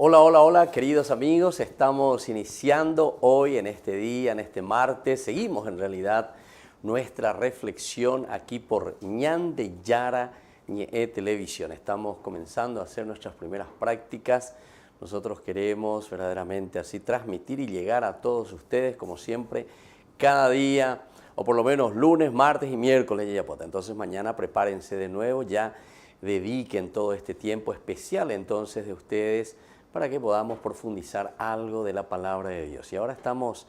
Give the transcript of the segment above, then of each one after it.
Hola, hola, hola, queridos amigos. Estamos iniciando hoy, en este día, en este martes. Seguimos en realidad nuestra reflexión aquí por Ñande Yara Ñe Televisión. Estamos comenzando a hacer nuestras primeras prácticas. Nosotros queremos verdaderamente así transmitir y llegar a todos ustedes, como siempre, cada día, o por lo menos lunes, martes y miércoles. Entonces mañana prepárense de nuevo, ya dediquen todo este tiempo especial entonces de ustedes para que podamos profundizar algo de la palabra de Dios. Y ahora estamos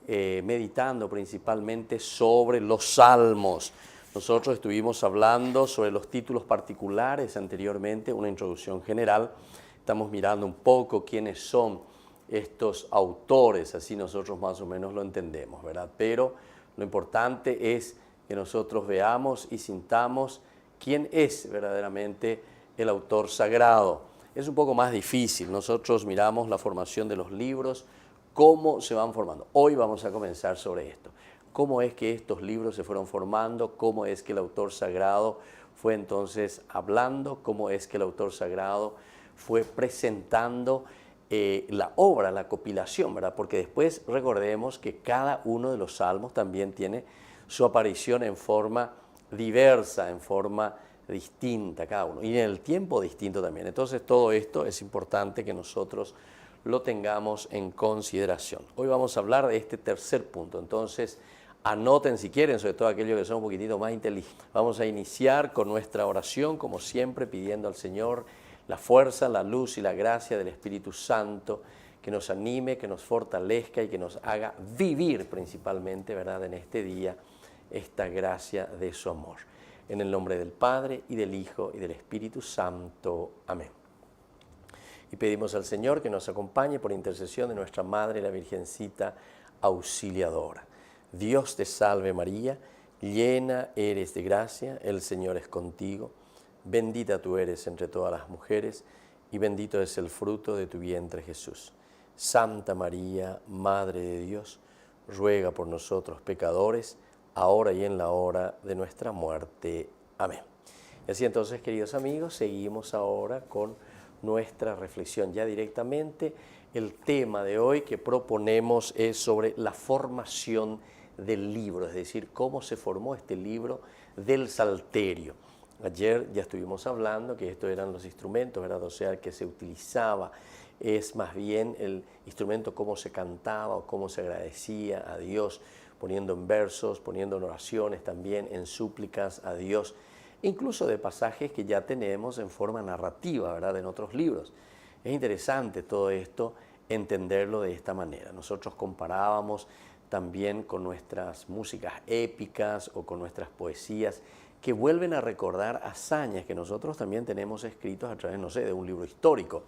meditando principalmente sobre los salmos. Nosotros estuvimos hablando sobre los títulos particulares anteriormente, una introducción general. Estamos mirando un poco quiénes son estos autores, así nosotros más o menos lo entendemos, ¿verdad? Pero lo importante es que nosotros veamos y sintamos quién es verdaderamente el autor sagrado. Es un poco más difícil. Nosotros miramos la formación de los libros, cómo se van formando. Hoy vamos a comenzar sobre esto. Cómo es que estos libros se fueron formando, cómo es que el autor sagrado fue entonces hablando, cómo es que el autor sagrado fue presentando la obra, la compilación, ¿verdad? Porque después recordemos que cada uno de los salmos también tiene su aparición en forma diversa, en forma distinta cada uno, y en el tiempo distinto también. Entonces todo esto es importante que nosotros lo tengamos en consideración. Hoy vamos a hablar de este tercer punto, entonces anoten si quieren, sobre todo aquellos que son un poquitito más inteligentes. Vamos a iniciar con nuestra oración, como siempre, pidiendo al Señor la fuerza, la luz y la gracia del Espíritu Santo, que nos anime, que nos fortalezca y que nos haga vivir principalmente, ¿verdad?, en este día, esta gracia de su amor. En el nombre del Padre, y del Hijo, y del Espíritu Santo. Amén. Y pedimos al Señor que nos acompañe por intercesión de nuestra Madre, la Virgencita Auxiliadora. Dios te salve María, llena eres de gracia, el Señor es contigo. Bendita tú eres entre todas las mujeres, y bendito es el fruto de tu vientre Jesús. Santa María, Madre de Dios, ruega por nosotros pecadores, ahora y en la hora de nuestra muerte. Amén. Y así entonces, queridos amigos, seguimos ahora con nuestra reflexión. Ya directamente el tema de hoy que proponemos es sobre la formación del libro, es decir, cómo se formó este libro del Salterio. Ayer ya estuvimos hablando que estos eran los instrumentos, ¿verdad? O sea, el que se utilizaba es más bien el instrumento, cómo se cantaba o cómo se agradecía a Dios, poniendo en versos, poniendo en oraciones también, en súplicas a Dios, incluso de pasajes que ya tenemos en forma narrativa, ¿verdad?, en otros libros. Es interesante todo esto, entenderlo de esta manera. Nosotros comparábamos también con nuestras músicas épicas o con nuestras poesías que vuelven a recordar hazañas que nosotros también tenemos escritos a través, no sé, de un libro histórico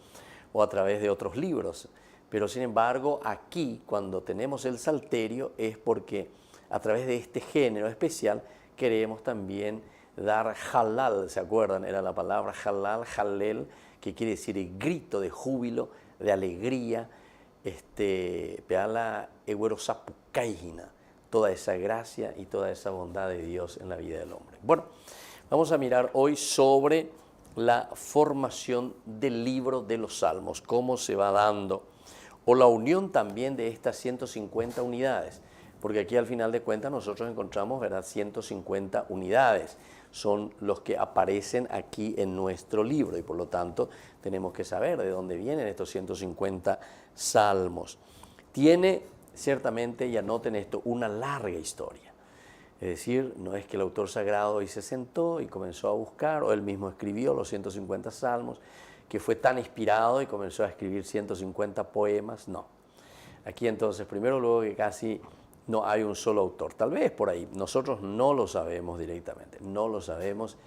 o a través de otros libros. Pero sin embargo, aquí cuando tenemos el salterio es porque a través de este género especial queremos también dar halal, ¿se acuerdan? Era la palabra halal, halel, que quiere decir el grito de júbilo, de alegría, peala eguerosapucaigina, toda esa gracia y toda esa bondad de Dios en la vida del hombre. Bueno, vamos a mirar hoy sobre la formación del libro de los Salmos, cómo se va dando, o la unión también de estas 150 unidades, porque aquí al final de cuentas nosotros encontramos, ¿verdad?, 150 unidades, son los que aparecen aquí en nuestro libro y por lo tanto tenemos que saber de dónde vienen estos 150 salmos. Tiene ciertamente, y anoten esto, una larga historia. Es decir, no es que el autor sagrado hoy se sentó y comenzó a buscar, o él mismo escribió los 150 salmos, que fue tan inspirado y comenzó a escribir 150 poemas, no. Aquí entonces, primero luego que casi no hay un solo autor, tal vez por ahí, nosotros no lo sabemos directamente, no lo sabemos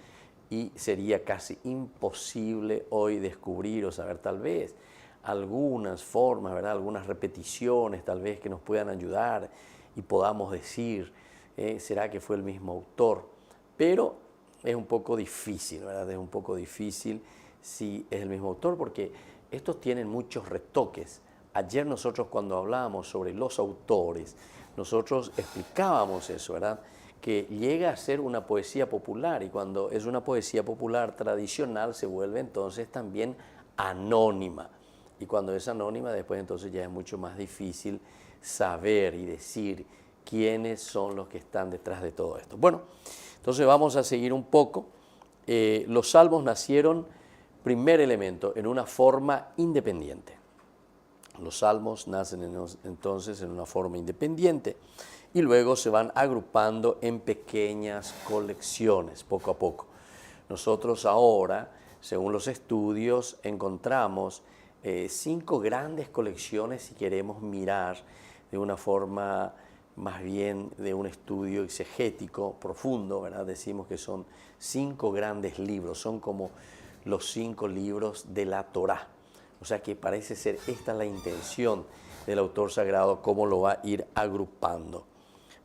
y sería casi imposible hoy descubrir o saber tal vez algunas formas, ¿verdad?, algunas repeticiones tal vez que nos puedan ayudar y podamos decir, ¿será que fue el mismo autor? Pero es un poco difícil, ¿verdad? Es un poco difícil si es el mismo autor porque estos tienen muchos retoques. Ayer nosotros cuando hablábamos sobre los autores, nosotros explicábamos eso, ¿verdad?, que llega a ser una poesía popular y cuando es una poesía popular tradicional se vuelve entonces también anónima. Y cuando es anónima, después entonces ya es mucho más difícil saber y decir quiénes son los que están detrás de todo esto. Bueno, entonces vamos a seguir un poco. Los salmos nacieron, primer elemento, en una forma independiente. Los salmos nacen entonces en una forma independiente y luego se van agrupando en pequeñas colecciones poco a poco. Nosotros ahora, según los estudios, encontramos 5 grandes colecciones si queremos mirar de una forma más bien de un estudio exegético profundo, ¿verdad? Decimos que son 5 grandes libros, son como los 5 libros de la Torá. O sea que parece ser esta la intención del autor sagrado, cómo lo va a ir agrupando.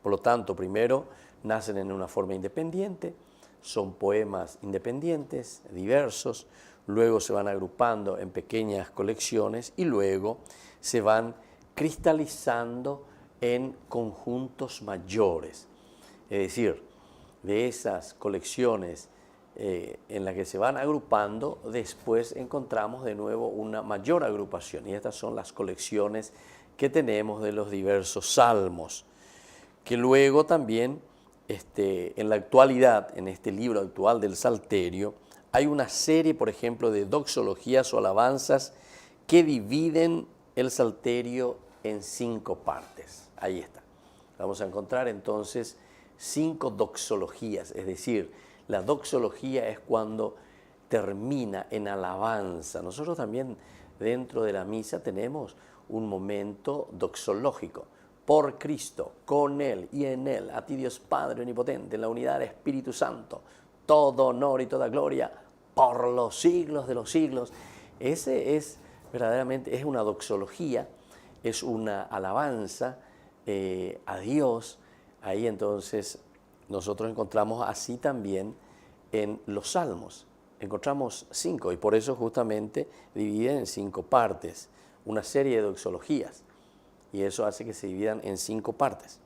Por lo tanto, primero nacen en una forma independiente, son poemas independientes, diversos, luego se van agrupando en pequeñas colecciones y luego se van cristalizando en conjuntos mayores. Es decir, de esas colecciones en las que se van agrupando, después encontramos de nuevo una mayor agrupación. Y estas son las colecciones que tenemos de los diversos salmos, que luego también en la actualidad, en este libro actual del Salterio, hay una serie, por ejemplo, de doxologías o alabanzas que dividen el Salterio en 5 partes. Ahí está. Vamos a encontrar entonces 5 doxologías, es decir, la doxología es cuando termina en alabanza. Nosotros también dentro de la misa tenemos un momento doxológico. Por Cristo, con Él y en Él, a ti Dios Padre Omnipotente, en la unidad del Espíritu Santo, todo honor y toda gloria por los siglos de los siglos. Ese es verdaderamente, es una doxología, es una alabanza a Dios. Ahí entonces nosotros encontramos así también en los salmos. Encontramos 5 y por eso justamente dividen en 5 partes, una serie de doxologías. Y eso hace que se dividan en 5 partes.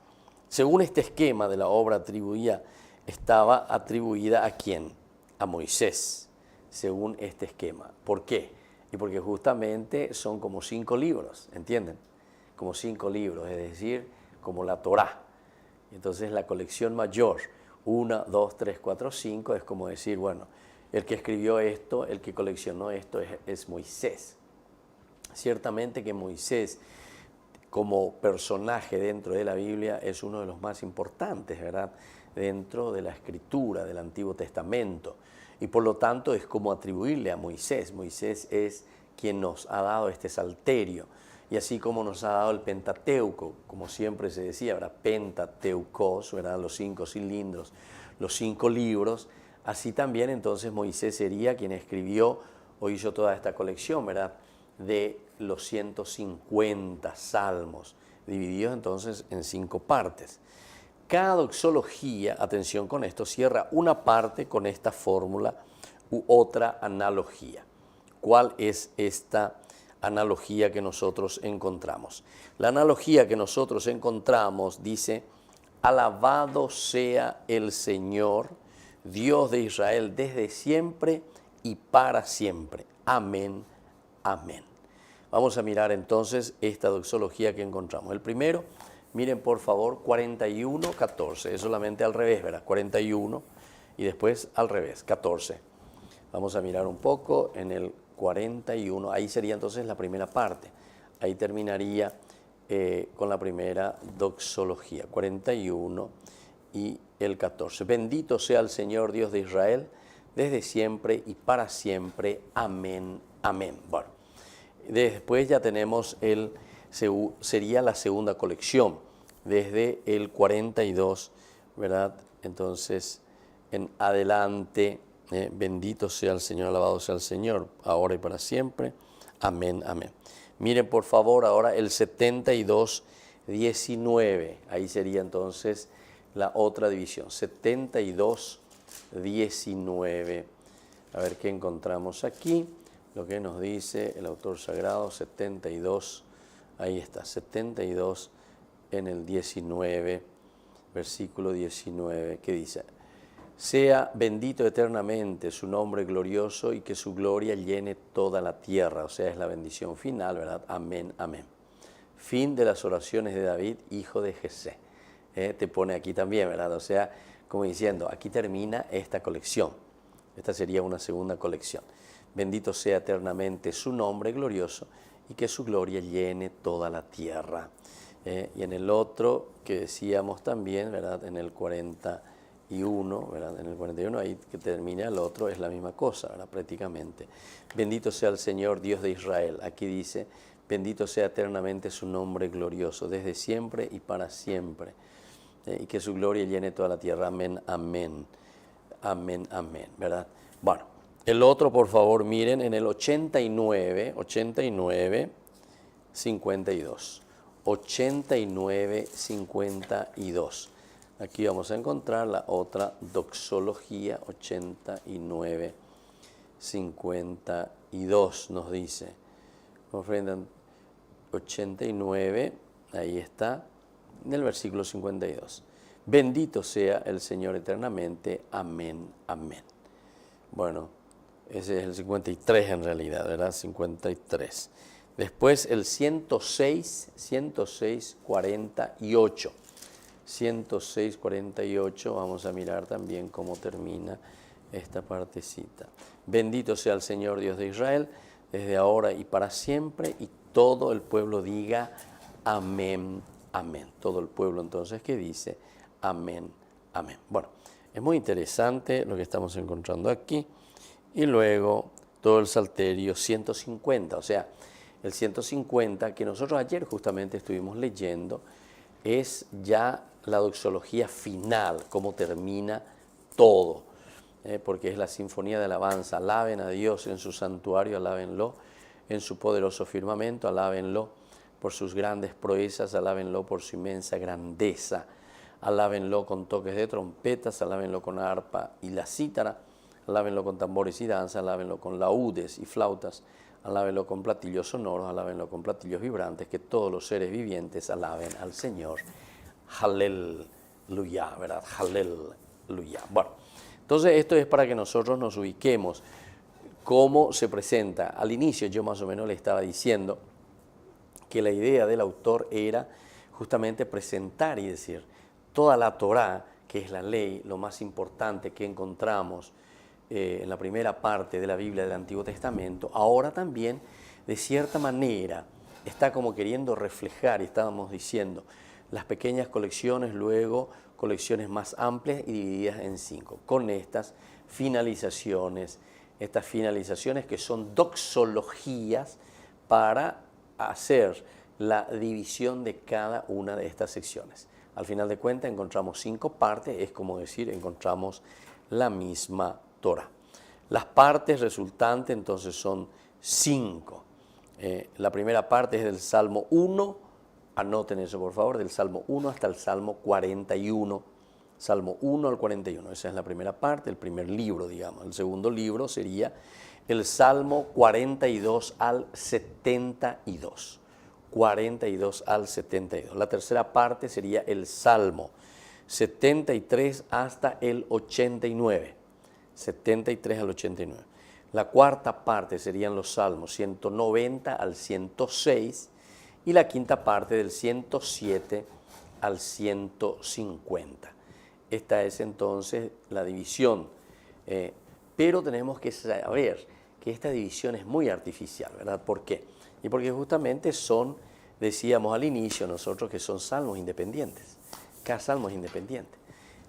Según este esquema de la obra atribuida, estaba atribuida ¿a quién? A Moisés, según este esquema. ¿Por qué? Y porque justamente son como 5 libros, ¿entienden? Como 5 libros, es decir, como la Torá. Entonces la colección mayor, 1, 2, 3, 4, 5, es como decir, bueno, el que escribió esto, el que coleccionó esto es Moisés. Ciertamente que Moisés, como personaje dentro de la Biblia, es uno de los más importantes, ¿verdad?, dentro de la escritura del Antiguo Testamento. Y por lo tanto es como atribuirle a Moisés. Moisés es quien nos ha dado este salterio. Y así como nos ha dado el Pentateuco, como siempre se decía, ¿verdad?, Pentateucos, ¿verdad?, los 5 cilindros, los 5 libros, así también entonces Moisés sería quien escribió o hizo toda esta colección, ¿verdad?, de los 150 salmos, divididos entonces en 5 partes. Cada doxología, atención con esto, cierra una parte con esta fórmula u otra analogía. ¿Cuál es esta analogía que nosotros encontramos? La analogía que nosotros encontramos dice: alabado sea el Señor, Dios de Israel, desde siempre y para siempre. Amén, amén. Vamos a mirar entonces esta doxología que encontramos. El primero, miren por favor, 41, 14, es solamente al revés, ¿verdad? 41 y después al revés, 14. Vamos a mirar un poco en el 41, ahí sería entonces la primera parte. Ahí terminaría con la primera doxología, 41 y el 14. Bendito sea el Señor Dios de Israel, desde siempre y para siempre. Amén, amén. Bueno, después ya tenemos sería la segunda colección, desde el 42, ¿verdad? Entonces, en adelante, bendito sea el Señor, alabado sea el Señor, ahora y para siempre. Amén, amén. Miren por favor ahora el 72, 19, ahí sería entonces la otra división, 72, 19. A ver qué encontramos aquí. Lo que nos dice el autor sagrado, 72, ahí está, 72 en el 19, versículo 19, que dice: Sea bendito eternamente su nombre glorioso y que su gloria llene toda la tierra. O sea, es la bendición final, ¿verdad? Amén, amén. Fin de las oraciones de David, hijo de Jesé. Te pone aquí también, ¿verdad? O sea, como diciendo, aquí termina esta colección. Esta sería una segunda colección. Bendito sea eternamente su nombre glorioso y que su gloria llene toda la tierra. Y en el otro que decíamos también, ¿verdad? En el 41, ¿verdad? En el 41, ahí que termina el otro, es la misma cosa, ¿verdad? Prácticamente. Bendito sea el Señor, Dios de Israel. Aquí dice, bendito sea eternamente su nombre glorioso, desde siempre y para siempre. Y que su gloria llene toda la tierra. Amén, amén. Amén, amén, ¿verdad? Bueno, el otro, por favor, miren, en el 89, 52. 89, 52. Aquí vamos a encontrar la otra doxología, 89, 52, nos dice. Ofrendan 89, ahí está, en el versículo 52. Bendito sea el Señor eternamente. Amén, amén. Bueno, ese es el 53 en realidad, ¿verdad? 53. Después el 106, 48. 106, 48, vamos a mirar también cómo termina esta partecita. Bendito sea el Señor Dios de Israel, desde ahora y para siempre, y todo el pueblo diga amén, amén. Todo el pueblo entonces que dice amén, amén. Bueno, es muy interesante lo que estamos encontrando aquí. Y luego todo el Salterio 150, o sea, el 150 que nosotros ayer justamente estuvimos leyendo, es ya la doxología final, cómo termina todo, porque es la sinfonía de alabanza. Alaben a Dios en su santuario, alábenlo en su poderoso firmamento, alábenlo por sus grandes proezas, alábenlo por su inmensa grandeza, alábenlo con toques de trompetas, alábenlo con arpa y la cítara, alábenlo con tambores y danza, alábenlo con laúdes y flautas, alábenlo con platillos sonoros, alábenlo con platillos vibrantes, que todos los seres vivientes alaben al Señor. Aleluya, ¿verdad? Aleluya. Bueno, entonces esto es para que nosotros nos ubiquemos cómo se presenta. Al inicio yo más o menos le estaba diciendo que la idea del autor era justamente presentar y decir toda la Torá, que es la ley, lo más importante que encontramos en la primera parte de la Biblia del Antiguo Testamento, ahora también, de cierta manera, está como queriendo reflejar, y estábamos diciendo, las pequeñas colecciones, luego colecciones más amplias y divididas en 5, con estas finalizaciones que son doxologías para hacer la división de cada una de estas secciones. Al final de cuentas encontramos 5 partes, es como decir, encontramos la misma Torah. Las partes resultantes entonces son 5. La primera parte es del Salmo 1, anoten eso por favor, del Salmo 1 hasta el Salmo 41. Salmo 1 al 41, esa es la primera parte, el primer libro, digamos. El segundo libro sería el Salmo 42 al 72. 42 al 72. La tercera parte sería el Salmo 73 hasta el 89. 73 al 89. La cuarta parte serían los Salmos 190 al 106 y la quinta parte del 107 al 150. Esta es entonces la división, pero tenemos que saber que esta división es muy artificial, ¿verdad? ¿Por qué? Y porque justamente son, decíamos al inicio nosotros, que son salmos independientes, cada salmo es independiente.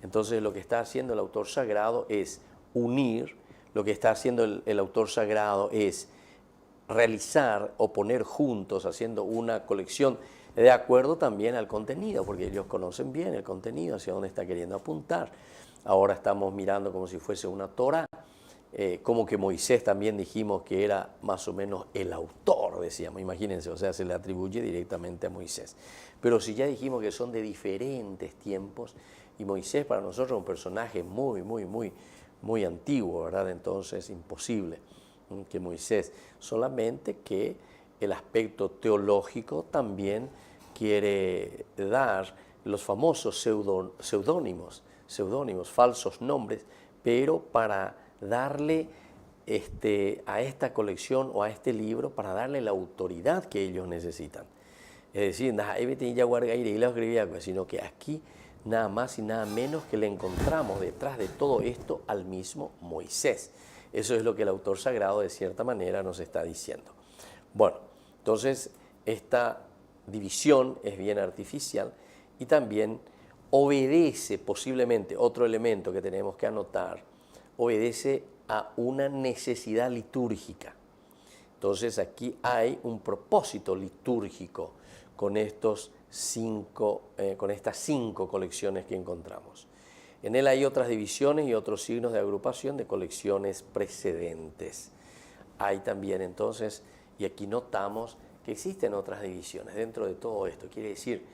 Entonces lo que está haciendo el autor sagrado es unir, lo que está haciendo el autor sagrado es realizar o poner juntos, haciendo una colección de acuerdo también al contenido, porque ellos conocen bien el contenido, hacia dónde está queriendo apuntar. Ahora estamos mirando como si fuese una Torá, como que Moisés también dijimos que era más o menos el autor, decíamos, imagínense, o sea, se le atribuye directamente a Moisés. Pero si ya dijimos que son de diferentes tiempos, y Moisés para nosotros es un personaje muy antiguo, ¿verdad? Entonces, imposible que Moisés, solamente que el aspecto teológico también quiere dar los famosos seudónimos, seudónimos, falsos nombres, pero para darle a esta colección o a este libro, para darle la autoridad que ellos necesitan. Es decir, sino que aquí nada más y nada menos que le encontramos detrás de todo esto al mismo Moisés. Eso es lo que el autor sagrado de cierta manera nos está diciendo. Bueno, entonces esta división es bien artificial y también obedece posiblemente, otro elemento que tenemos que anotar, obedece a una necesidad litúrgica. Entonces aquí hay un propósito litúrgico con estas 5 colecciones que encontramos. En él hay otras divisiones y otros signos de agrupación de colecciones precedentes. Hay también entonces, y aquí notamos que existen otras divisiones dentro de todo esto. Quiere decir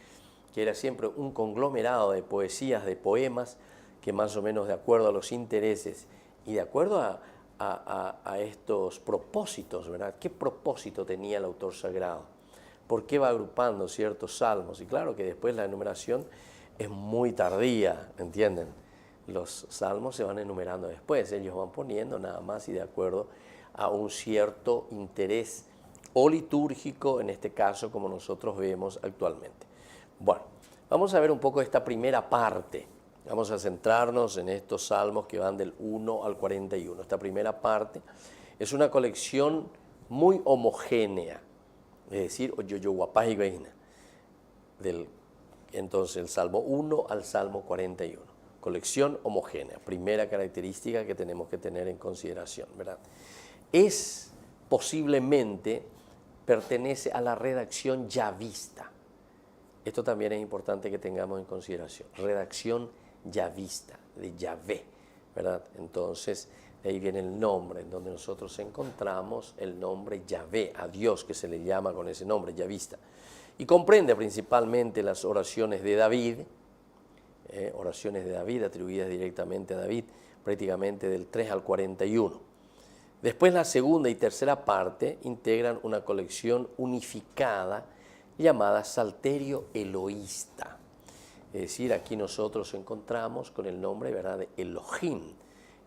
que era siempre un conglomerado de poesías, de poemas, que más o menos de acuerdo a los intereses y de acuerdo a estos propósitos, ¿verdad? ¿Qué propósito tenía el autor sagrado? ¿Por qué va agrupando ciertos salmos? Y claro que después la enumeración es muy tardía, ¿entienden? Los salmos se van enumerando después, ellos van poniendo nada más y de acuerdo a un cierto interés o litúrgico, en este caso como nosotros vemos actualmente. Bueno, vamos a ver un poco esta primera parte. Vamos a centrarnos en estos salmos que van del 1 al 41. Esta primera parte es una colección muy homogénea, es decir, entonces el Salmo 1 al Salmo 41. Colección homogénea, primera característica que tenemos que tener en consideración, ¿verdad? Es posiblemente, pertenece a la redacción yavista. Esto también es importante que tengamos en consideración. Redacción yavista, de Yahvé, ¿verdad? Entonces, de ahí viene el nombre, en donde nosotros encontramos el nombre Yahvé, a Dios que se le llama con ese nombre, yavista. Y comprende principalmente las oraciones de David, atribuidas directamente a David, prácticamente del 3 al 41. Después la segunda y tercera parte integran una colección unificada llamada Salterio Eloísta. Es decir, aquí nosotros encontramos con el nombre, ¿verdad?, de Elohim.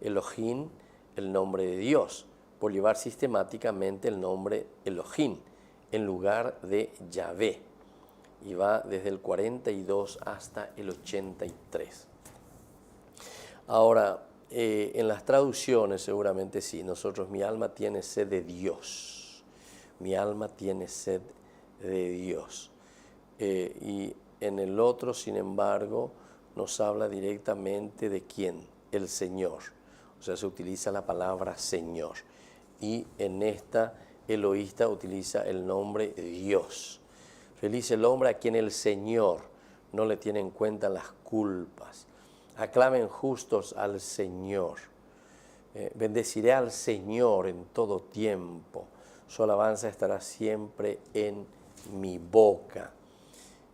Elohim, el nombre de Dios, por llevar sistemáticamente el nombre Elohim en lugar de Yahvé. Y va desde el 42 hasta el 83. Ahora, en las traducciones seguramente sí, mi alma tiene sed de Dios. Mi alma tiene sed de Dios. Y en el otro, sin embargo, nos habla directamente de quién, el Señor. O sea, se utiliza la palabra Señor. Y en esta, eloísta utiliza el nombre Dios. Feliz el hombre a quien el Señor no le tiene en cuenta las culpas. Aclamen justos al Señor. Bendeciré al Señor en todo tiempo. Su alabanza estará siempre en mi boca.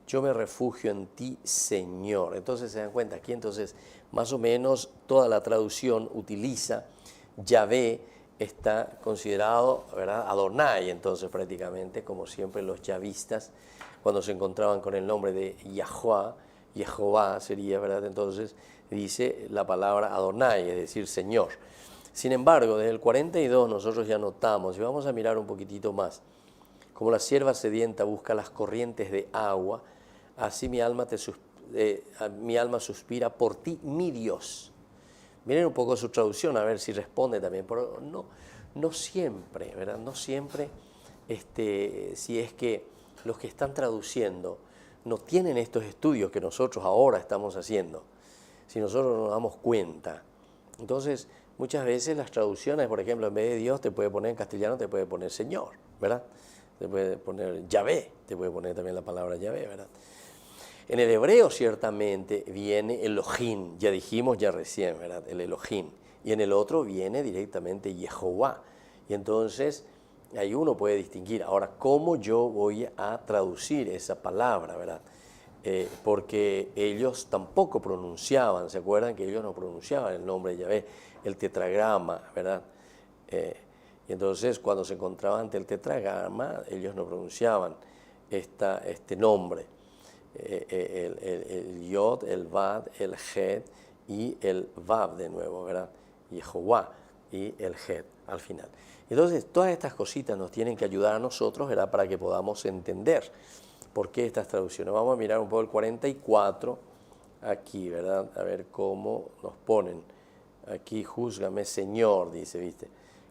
Yo me refugio en ti, Señor. Entonces se dan cuenta aquí, entonces más o menos toda la traducción utiliza Yahvé, está considerado, ¿verdad?, Adonai, entonces prácticamente como siempre los yavistas cuando se encontraban con el nombre de Jehová sería, ¿verdad?, entonces dice la palabra Adonai, es decir, Señor. Sin embargo, desde el 42 nosotros ya notamos, y vamos a mirar un poquitito más, como la sierva sedienta busca las corrientes de agua, así mi alma suspira por ti, mi Dios. Miren un poco su traducción, a ver si responde también, pero no siempre, ¿verdad? No siempre, si es que los que están traduciendo no tienen estos estudios que nosotros ahora estamos haciendo, si nosotros nos damos cuenta. Entonces, muchas veces las traducciones, por ejemplo, en vez de Dios te puede poner en castellano, te puede poner Señor, ¿verdad? Te puede poner Yahvé, te puede poner también la palabra Yahvé, ¿verdad? En el hebreo ciertamente viene Elohim, ya dijimos ya recién, ¿verdad?, el Elohim. Y en el otro viene directamente Jehová. Y entonces ahí uno puede distinguir. Ahora, ¿cómo yo voy a traducir esa palabra, verdad? Porque ellos tampoco pronunciaban, ¿se acuerdan que ellos no pronunciaban el nombre de Yahvé, el tetragrama, ¿verdad? Y entonces cuando se encontraban ante el tetragrama, ellos no pronunciaban este nombre. El Yod, el Vad, el Het y el Vav de nuevo, ¿verdad? Yehová y el Het al final. Entonces, todas estas cositas nos tienen que ayudar a nosotros, ¿verdad? Para que podamos entender por qué estas traducciones. Vamos a mirar un poco el 44 aquí, ¿verdad? A ver cómo nos ponen. Aquí, júzgame, Señor, dice, ¿viste?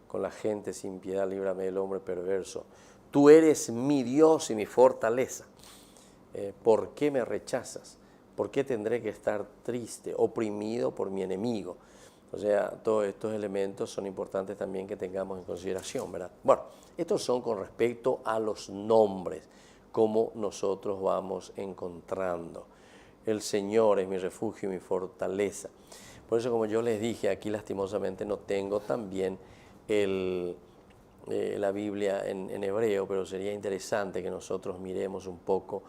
Con la gente sin piedad, líbrame del hombre perverso. Tú eres mi Dios y mi fortaleza. ¿Por qué me rechazas? ¿Por qué tendré que estar triste, oprimido por mi enemigo? O sea, todos estos elementos son importantes también que tengamos en consideración, ¿verdad? Bueno, estos son con respecto a los nombres, cómo nosotros vamos encontrando. El Señor es mi refugio y mi fortaleza. Por eso, como yo les dije, aquí lastimosamente no tengo también la Biblia en hebreo, pero sería interesante que nosotros miremos un poco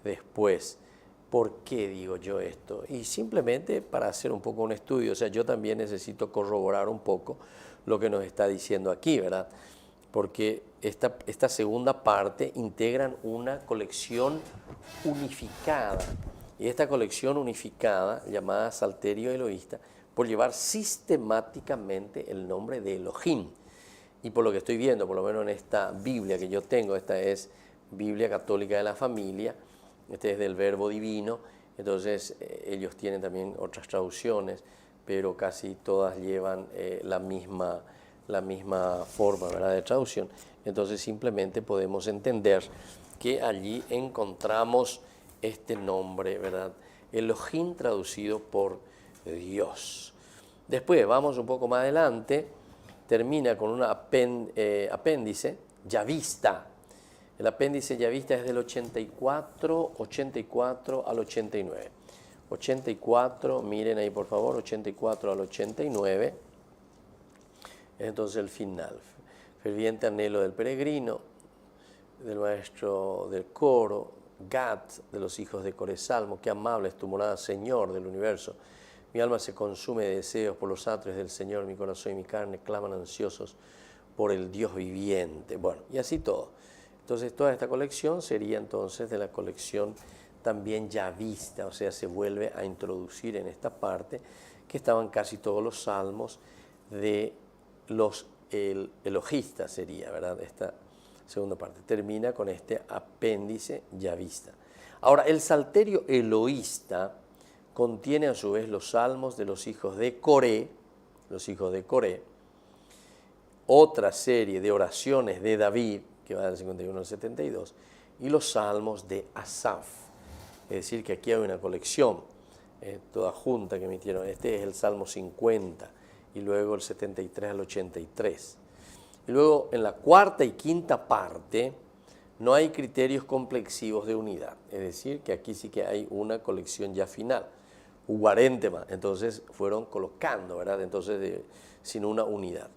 después. ¿Por qué digo yo esto? Y simplemente para hacer un poco un estudio, o sea, yo también necesito corroborar un poco lo que nos está diciendo aquí, ¿verdad? Porque esta segunda parte integran una colección unificada. Y esta colección unificada, llamada Salterio Elohista, por llevar sistemáticamente el nombre de Elohim. Y por lo que estoy viendo, por lo menos en esta Biblia que yo tengo, esta es Biblia Católica de la Familia, este es del Verbo Divino, entonces ellos tienen también otras traducciones, pero casi todas llevan la misma forma, ¿verdad?, de traducción. Entonces simplemente podemos entender que allí encontramos este nombre, ¿verdad? Elohim traducido por Dios. Después, vamos un poco más adelante, termina con un apéndice, Yavista. El apéndice Yavista es del 84 al 89. 84, miren ahí por favor, 84 al 89. Entonces el final. Ferviente anhelo del peregrino, del maestro del coro, Gad, de los hijos de Coré, Salmo, qué amable es tu morada, Señor del universo. Mi alma se consume de deseos por los atrios del Señor, mi corazón y mi carne claman ansiosos por el Dios viviente. Bueno, y así todo. Entonces toda esta colección sería entonces de la colección también yavista, o sea, se vuelve a introducir en esta parte que estaban casi todos los salmos de los elogistas, sería, ¿verdad? Esta segunda parte termina con este apéndice yavista. Ahora, el salterio eloísta contiene a su vez los salmos de los hijos de Coré, otra serie de oraciones de David, que va del 51 al 72, y los salmos de Asaf. Es decir, que aquí hay una colección toda junta que emitieron. Este es el Salmo 50 y luego el 73 al 83. Y luego en la cuarta y quinta parte no hay criterios complexivos de unidad. Es decir, que aquí sí que hay una colección ya final. Uguarentema, entonces fueron colocando, ¿verdad? Entonces sin una unidad.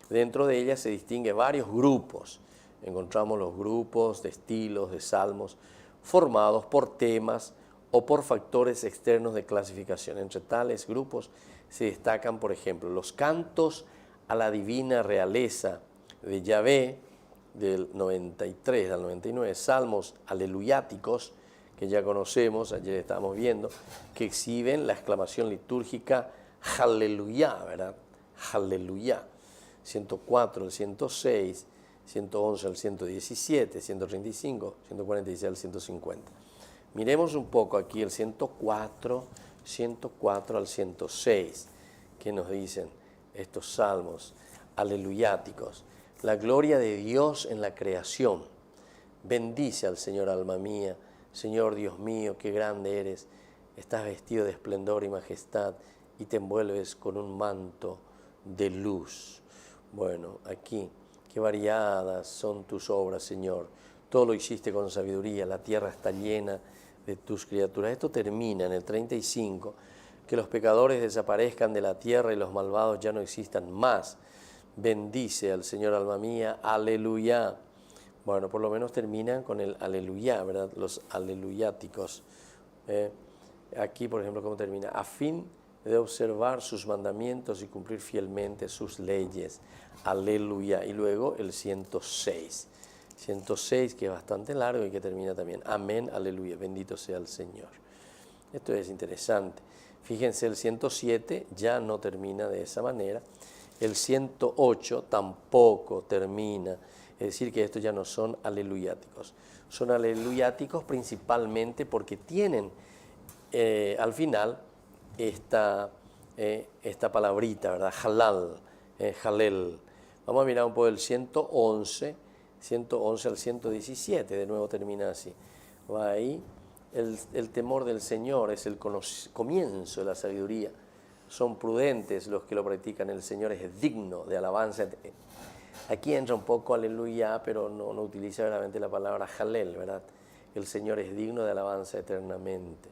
Dentro de ella se distinguen varios grupos. Encontramos los grupos de estilos, de salmos, formados por temas o por factores externos de clasificación. Entre tales grupos se destacan, por ejemplo, los cantos a la divina realeza de Yahvé, del 93 al 99, salmos aleluyáticos, que ya conocemos, ayer estábamos viendo, que exhiben la exclamación litúrgica Aleluya, ¿verdad? Aleluya. 104 al 106, 111 al 117, 135, 146 al 150. Miremos un poco aquí el 104 al 106, que nos dicen estos salmos aleluyáticos. La gloria de Dios en la creación. Bendice al Señor, alma mía. Señor Dios mío, qué grande eres. Estás vestido de esplendor y majestad y te envuelves con un manto de luz. Bueno, aquí, qué variadas son tus obras, Señor. Todo lo hiciste con sabiduría, la tierra está llena de tus criaturas. Esto termina en el 35, que los pecadores desaparezcan de la tierra y los malvados ya no existan más. Bendice al Señor, alma mía, aleluya. Bueno, por lo menos terminan con el aleluya, ¿verdad? Los aleluyáticos. Aquí, por ejemplo, ¿cómo termina? A fin de observar sus mandamientos y cumplir fielmente sus leyes. Aleluya. Y luego el 106. 106, que es bastante largo y que termina también. Amén, aleluya. Bendito sea el Señor. Esto es interesante. Fíjense, el 107 ya no termina de esa manera. El 108 tampoco termina. Es decir, que estos ya no son aleluyáticos. Son aleluyáticos principalmente porque tienen al final esta palabrita, ¿verdad? Halal, halel. Vamos a mirar un poco el 111 al 117, de nuevo termina así. Va ahí. El temor del Señor es el comienzo de la sabiduría. Son prudentes los que lo practican. El Señor es digno de alabanza. Aquí entra un poco aleluya, pero no utiliza realmente la palabra halel, ¿verdad? El Señor es digno de alabanza eternamente.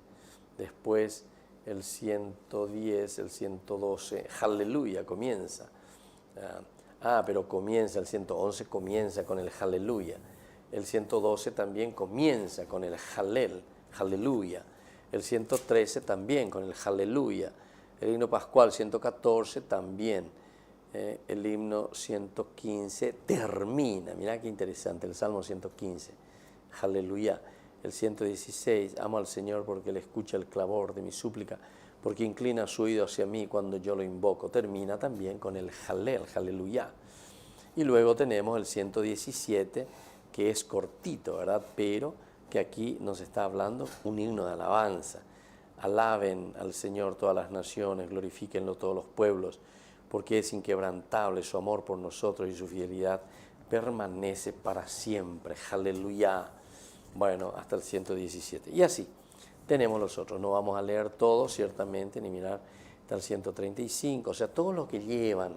Después el 110, el 112, aleluya, comienza. Pero comienza, el 111 comienza con el aleluya. El 112 también comienza con el halel, aleluya. El 113 también con el aleluya. El himno pascual 114 también. El himno 115 termina, mirá qué interesante, el Salmo 115, aleluya. El 116, amo al Señor porque Él escucha el clamor de mi súplica, porque inclina su oído hacia mí cuando yo lo invoco. Termina también con el halel, aleluya. Y luego tenemos el 117, que es cortito, ¿verdad? Pero que aquí nos está hablando un himno de alabanza. Alaben al Señor todas las naciones, glorifíquenlo todos los pueblos, porque es inquebrantable su amor por nosotros y su fidelidad permanece para siempre. Aleluya. Bueno, hasta el 117. Y así tenemos los otros. No vamos a leer todos, ciertamente, ni mirar hasta el 135. O sea, todos los que llevan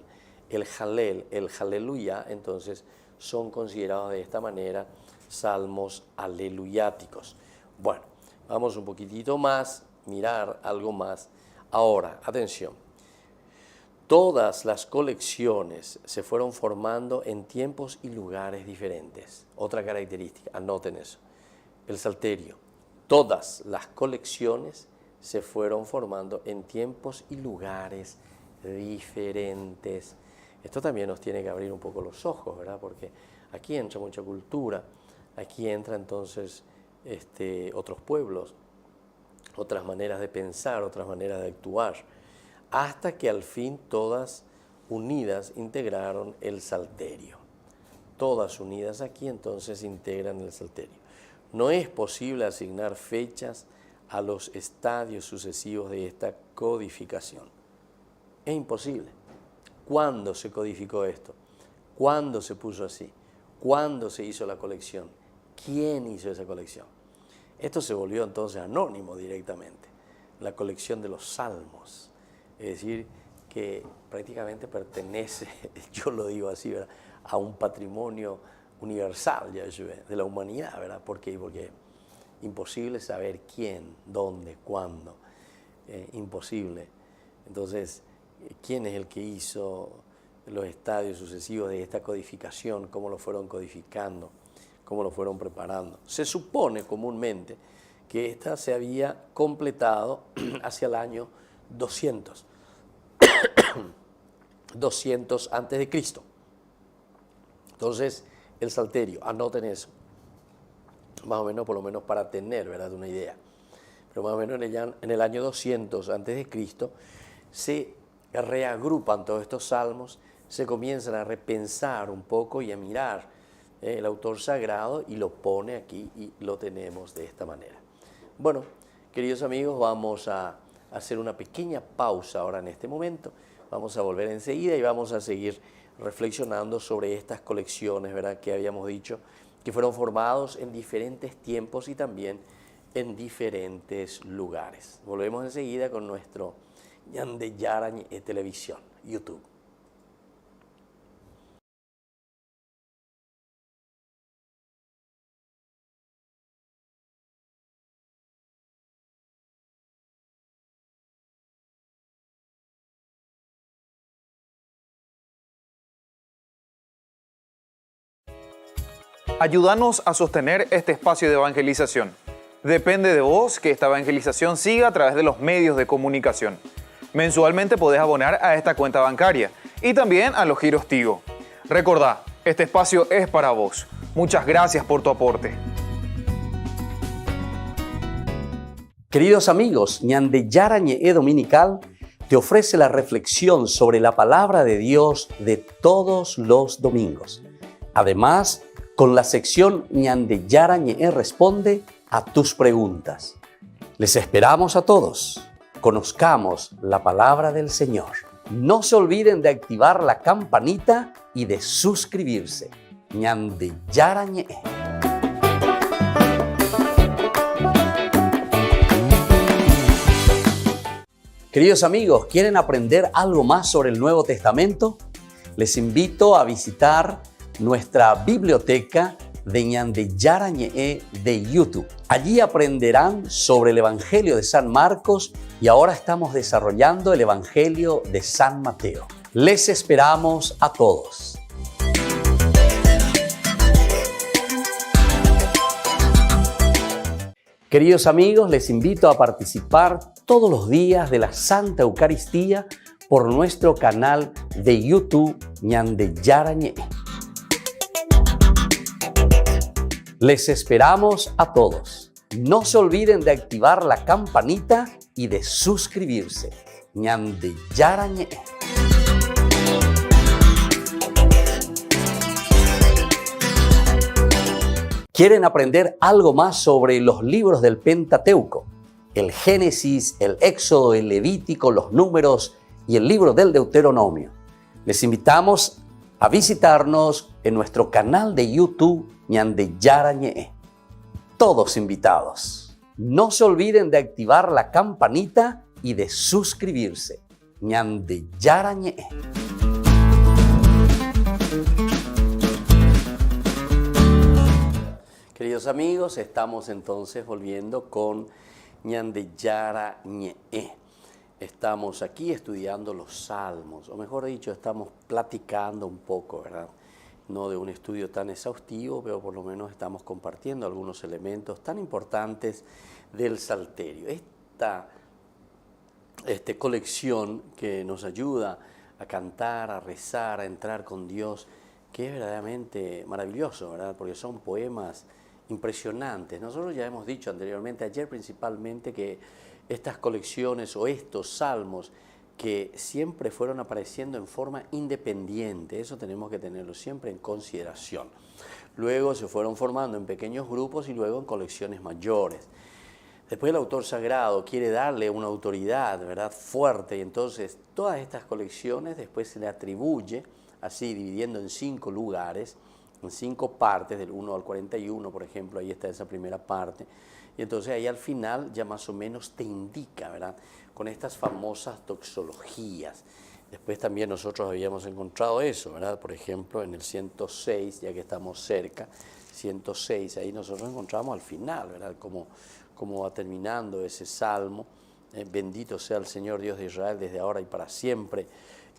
el halel, el aleluya, entonces son considerados de esta manera salmos aleluyáticos. Bueno, vamos un poquitito más, mirar algo más. Ahora, atención. Todas las colecciones se fueron formando en tiempos y lugares diferentes. Otra característica, anoten eso. El Salterio. Todas las colecciones se fueron formando en tiempos y lugares diferentes. Esto también nos tiene que abrir un poco los ojos, ¿verdad? Porque aquí entra mucha cultura, aquí entra entonces otros pueblos, otras maneras de pensar, otras maneras de actuar, hasta que al fin todas unidas integraron el Salterio. Todas unidas aquí entonces integran el Salterio. No es posible asignar fechas a los estadios sucesivos de esta codificación. Es imposible. ¿Cuándo se codificó esto? ¿Cuándo se puso así? ¿Cuándo se hizo la colección? ¿Quién hizo esa colección? Esto se volvió entonces anónimo directamente. La colección de los salmos. Es decir, que prácticamente pertenece, yo lo digo así, ¿verdad?, a un patrimonio universal ya de la humanidad, ¿verdad? ¿Por qué? Porque imposible saber quién, dónde, cuándo, imposible. Entonces, ¿quién es el que hizo los estadios sucesivos de esta codificación? ¿Cómo lo fueron codificando? ¿Cómo lo fueron preparando? Se supone comúnmente que esta se había completado hacia el año 200 antes de Cristo. Entonces, el Salterio, anoten eso, más o menos, por lo menos para tener, ¿verdad?, una idea. Pero más o menos en el año 200 antes de Cristo se reagrupan todos estos salmos, se comienzan a repensar un poco y a mirar el autor sagrado y lo pone aquí y lo tenemos de esta manera. Bueno, queridos amigos, vamos a hacer una pequeña pausa ahora en este momento. Vamos a volver enseguida y vamos a seguir reflexionando sobre estas colecciones, ¿verdad?, que habíamos dicho, que fueron formados en diferentes tiempos y también en diferentes lugares. Volvemos enseguida con nuestro Ñande Yara Televisión, YouTube. Ayúdanos a sostener este espacio de evangelización. Depende de vos que esta evangelización siga a través de los medios de comunicación. Mensualmente podés abonar a esta cuenta bancaria y también a los giros Tigo. Recordá, este espacio es para vos. Muchas gracias por tu aporte. Queridos amigos, Ñande Yara Ñe'e Dominical te ofrece la reflexión sobre la palabra de Dios de todos los domingos. Además, con la sección Ñande Yara Ñe'e responde a tus preguntas. Les esperamos a todos. Conozcamos la palabra del Señor. No se olviden de activar la campanita y de suscribirse. Ñande Yara Ñe'e. Queridos amigos, ¿quieren aprender algo más sobre el Nuevo Testamento? Les invito a visitar nuestra biblioteca de Ñande Yara Ñe'e de YouTube. Allí aprenderán sobre el Evangelio de San Marcos y ahora estamos desarrollando el Evangelio de San Mateo. Les esperamos a todos. Queridos amigos, les invito a participar todos los días de la Santa Eucaristía por nuestro canal de YouTube Ñande Yara Ñe'e. Les esperamos a todos. No se olviden de activar la campanita y de suscribirse. Ñande Yara Ñe'e. ¿Quieren aprender algo más sobre los libros del Pentateuco? El Génesis, el Éxodo, el Levítico, los Números y el libro del Deuteronomio. Les invitamos a visitarnos en nuestro canal de YouTube Ñande Yara Ñe'e. Todos invitados. No se olviden de activar la campanita y de suscribirse. Ñande Yara Ñe'e. Queridos amigos, estamos entonces volviendo con Ñande Yara Ñe'e. Estamos aquí estudiando los Salmos, o mejor dicho, estamos platicando un poco, ¿verdad? No de un estudio tan exhaustivo, pero por lo menos estamos compartiendo algunos elementos tan importantes del Salterio. Esta colección que nos ayuda a cantar, a rezar, a entrar con Dios, que es verdaderamente maravilloso, ¿verdad? Porque son poemas impresionantes. Nosotros ya hemos dicho anteriormente, ayer principalmente, que estas colecciones o estos salmos que siempre fueron apareciendo en forma independiente, eso tenemos que tenerlo siempre en consideración. Luego se fueron formando en pequeños grupos y luego en colecciones mayores. Después el autor sagrado quiere darle una autoridad, ¿verdad?, fuerte, y entonces todas estas colecciones después se le atribuye, así dividiendo en 5 lugares, en 5 partes, del 1 al 41, por ejemplo, ahí está esa primera parte, y entonces ahí al final ya más o menos te indica, ¿verdad?, con estas famosas doxologías. Después también nosotros habíamos encontrado eso, ¿verdad?, por ejemplo, en el 106, ya que estamos cerca, 106, ahí nosotros encontramos al final, ¿verdad?, cómo va terminando ese salmo, bendito sea el Señor Dios de Israel desde ahora y para siempre,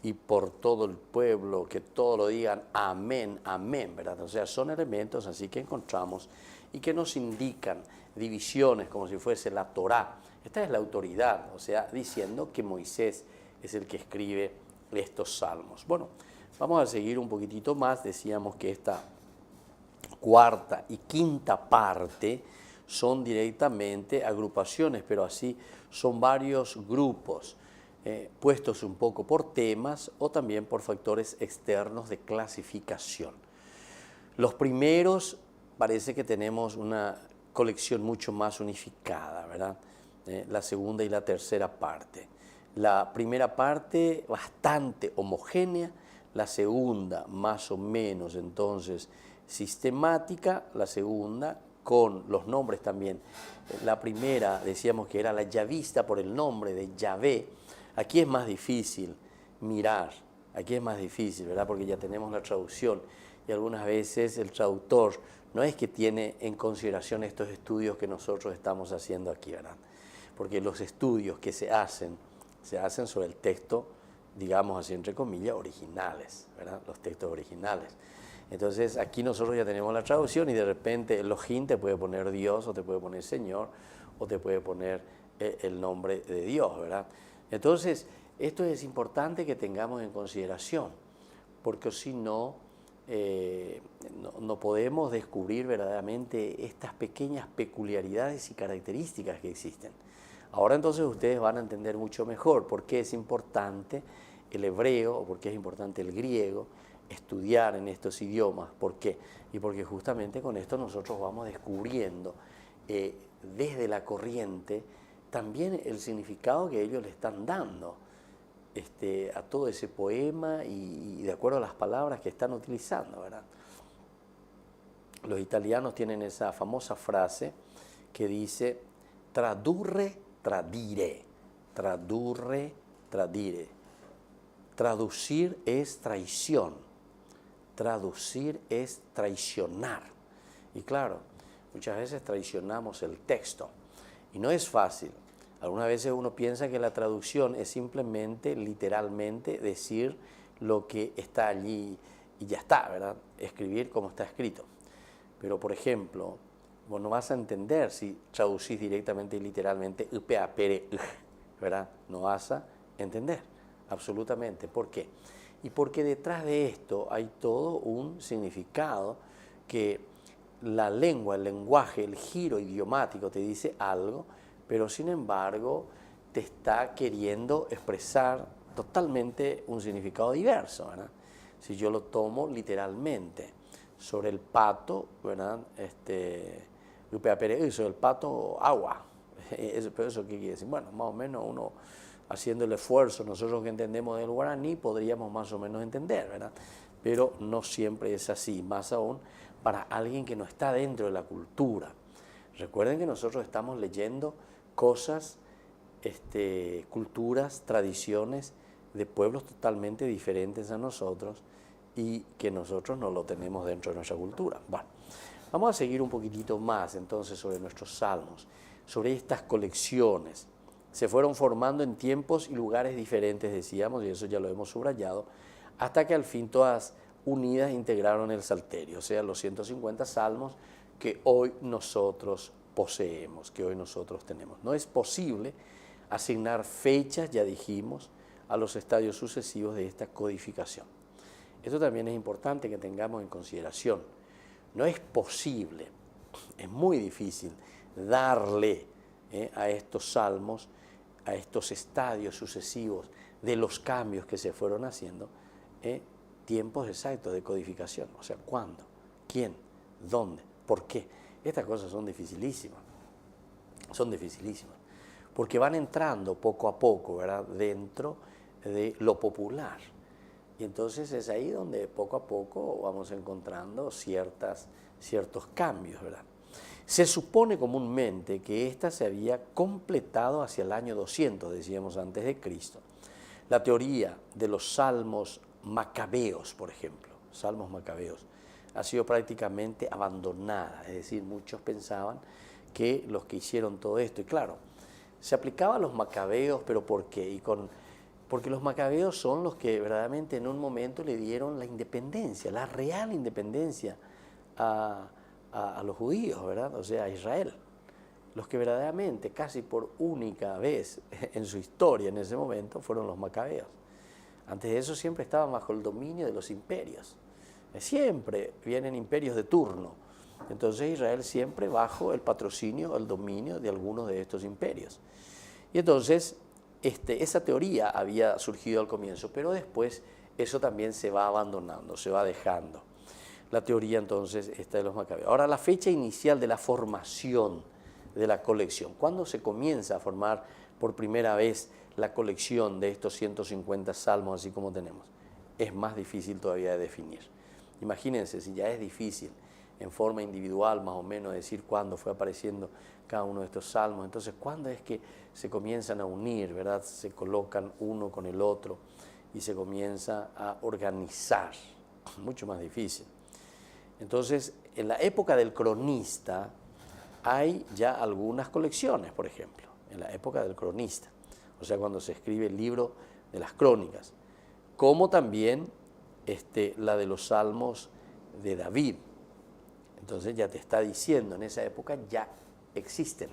y por todo el pueblo, que todo lo digan amén, amén, ¿verdad? O sea, son elementos así que encontramos y que nos indican divisiones como si fuese la Torá. Esta es la autoridad, o sea, diciendo que Moisés es el que escribe estos salmos. Bueno, vamos a seguir un poquitito más. Decíamos que esta cuarta y quinta parte son directamente agrupaciones, pero así son varios grupos, puestos un poco por temas o también por factores externos de clasificación. Los primeros parece que tenemos una colección mucho más unificada, ¿verdad? La segunda y la tercera parte. La primera parte bastante homogénea, la segunda más o menos entonces sistemática, la segunda con los nombres también. La primera decíamos que era la yavista por el nombre de Yahvé. Aquí es más difícil mirar, aquí es más difícil, ¿verdad? Porque ya tenemos la traducción y algunas veces el traductor no es que tiene en consideración estos estudios que nosotros estamos haciendo aquí, ¿verdad? Porque los estudios que se hacen sobre el texto, digamos así entre comillas, originales, ¿verdad? Los textos originales. Entonces aquí nosotros ya tenemos la traducción y de repente el Elohim te puede poner Dios o te puede poner Señor o te puede poner el nombre de Dios, ¿verdad? Entonces esto es importante que tengamos en consideración porque si no, no podemos descubrir verdaderamente estas pequeñas peculiaridades y características que existen. Ahora entonces ustedes van a entender mucho mejor por qué es importante el hebreo o por qué es importante el griego, estudiar en estos idiomas. ¿Por qué? Y porque justamente con esto nosotros vamos descubriendo desde la corriente también el significado que ellos le están dando a todo ese poema y de acuerdo a las palabras que están utilizando, ¿verdad? Los italianos tienen esa famosa frase que dice tradurre, tradire, tradurre, tradire. Traducir es traición, traducir es traicionar. Y claro, muchas veces traicionamos el texto y no es fácil. Algunas veces uno piensa que la traducción es simplemente, literalmente, decir lo que está allí y ya está, ¿verdad? Escribir como está escrito. Pero, por ejemplo, vos no vas a entender si traducís directamente y literalmente, ¿verdad? No vas a entender, absolutamente. ¿Por qué? Y porque detrás de esto hay todo un significado que la lengua, el lenguaje, el giro idiomático te dice algo, pero sin embargo te está queriendo expresar totalmente un significado diverso, ¿verdad? Si yo lo tomo literalmente, sobre el pato, ¿verdad? Sobre el pato, agua. ¿Pero eso qué quiere decir? Bueno, más o menos uno haciendo el esfuerzo, nosotros que entendemos del guaraní, podríamos más o menos entender, ¿verdad? Pero no siempre es así, más aún para alguien que no está dentro de la cultura. Recuerden que nosotros estamos leyendo cosas, culturas, tradiciones de pueblos totalmente diferentes a nosotros y que nosotros no lo tenemos dentro de nuestra cultura. Bueno, vamos a seguir un poquitito más entonces sobre nuestros salmos, sobre estas colecciones. Se fueron formando en tiempos y lugares diferentes, decíamos, y eso ya lo hemos subrayado, hasta que al fin todas unidas integraron el Salterio, o sea, los 150 salmos que hoy nosotros poseemos, que hoy nosotros tenemos. No es posible asignar fechas, ya dijimos, a los estadios sucesivos de esta codificación. Esto también es importante que tengamos en consideración. No es posible, es muy difícil darle a estos salmos, a estos estadios sucesivos de los cambios que se fueron haciendo, tiempos exactos de codificación. O sea, ¿cuándo? ¿Quién? ¿Dónde? ¿Por qué? Estas cosas son dificilísimas. Son dificilísimas. Porque van entrando poco a poco, ¿verdad?, dentro de lo popular. Y entonces es ahí donde poco a poco vamos encontrando ciertos cambios, ¿verdad? Se supone comúnmente que esta se había completado hacia el año 200, decíamos, antes de Cristo. La teoría de los salmos macabeos, por ejemplo, salmos macabeos, ha sido prácticamente abandonada. Es decir, muchos pensaban que los que hicieron todo esto, y claro, se aplicaba a los macabeos, pero ¿por qué? Porque los macabeos son los que verdaderamente en un momento le dieron la independencia, la real independencia a los judíos, ¿verdad? O sea, a Israel. Los que verdaderamente, casi por única vez en su historia en ese momento, fueron los macabeos. Antes de eso siempre estaban bajo el dominio de los imperios. Siempre vienen imperios de turno. Entonces Israel siempre bajo el patrocinio, el dominio de algunos de estos imperios. Y entonces esa teoría había surgido al comienzo, pero después eso también se va abandonando, se va dejando. La teoría entonces esta de los macabeos. Ahora, la fecha inicial de la formación de la colección. ¿Cuándo se comienza a formar por primera vez la colección de estos 150 salmos así como tenemos? Es más difícil todavía de definir. Imagínense, si ya es difícil en forma individual más o menos decir cuándo fue apareciendo cada uno de estos salmos, entonces cuándo es que se comienzan a unir, ¿verdad? Se colocan uno con el otro y se comienza a organizar. Mucho más difícil. Entonces, en la época del cronista hay ya algunas colecciones, por ejemplo, en la época del cronista, o sea, cuando se escribe el libro de las crónicas, como también la de los salmos de David. Entonces ya te está diciendo, en esa época ya existen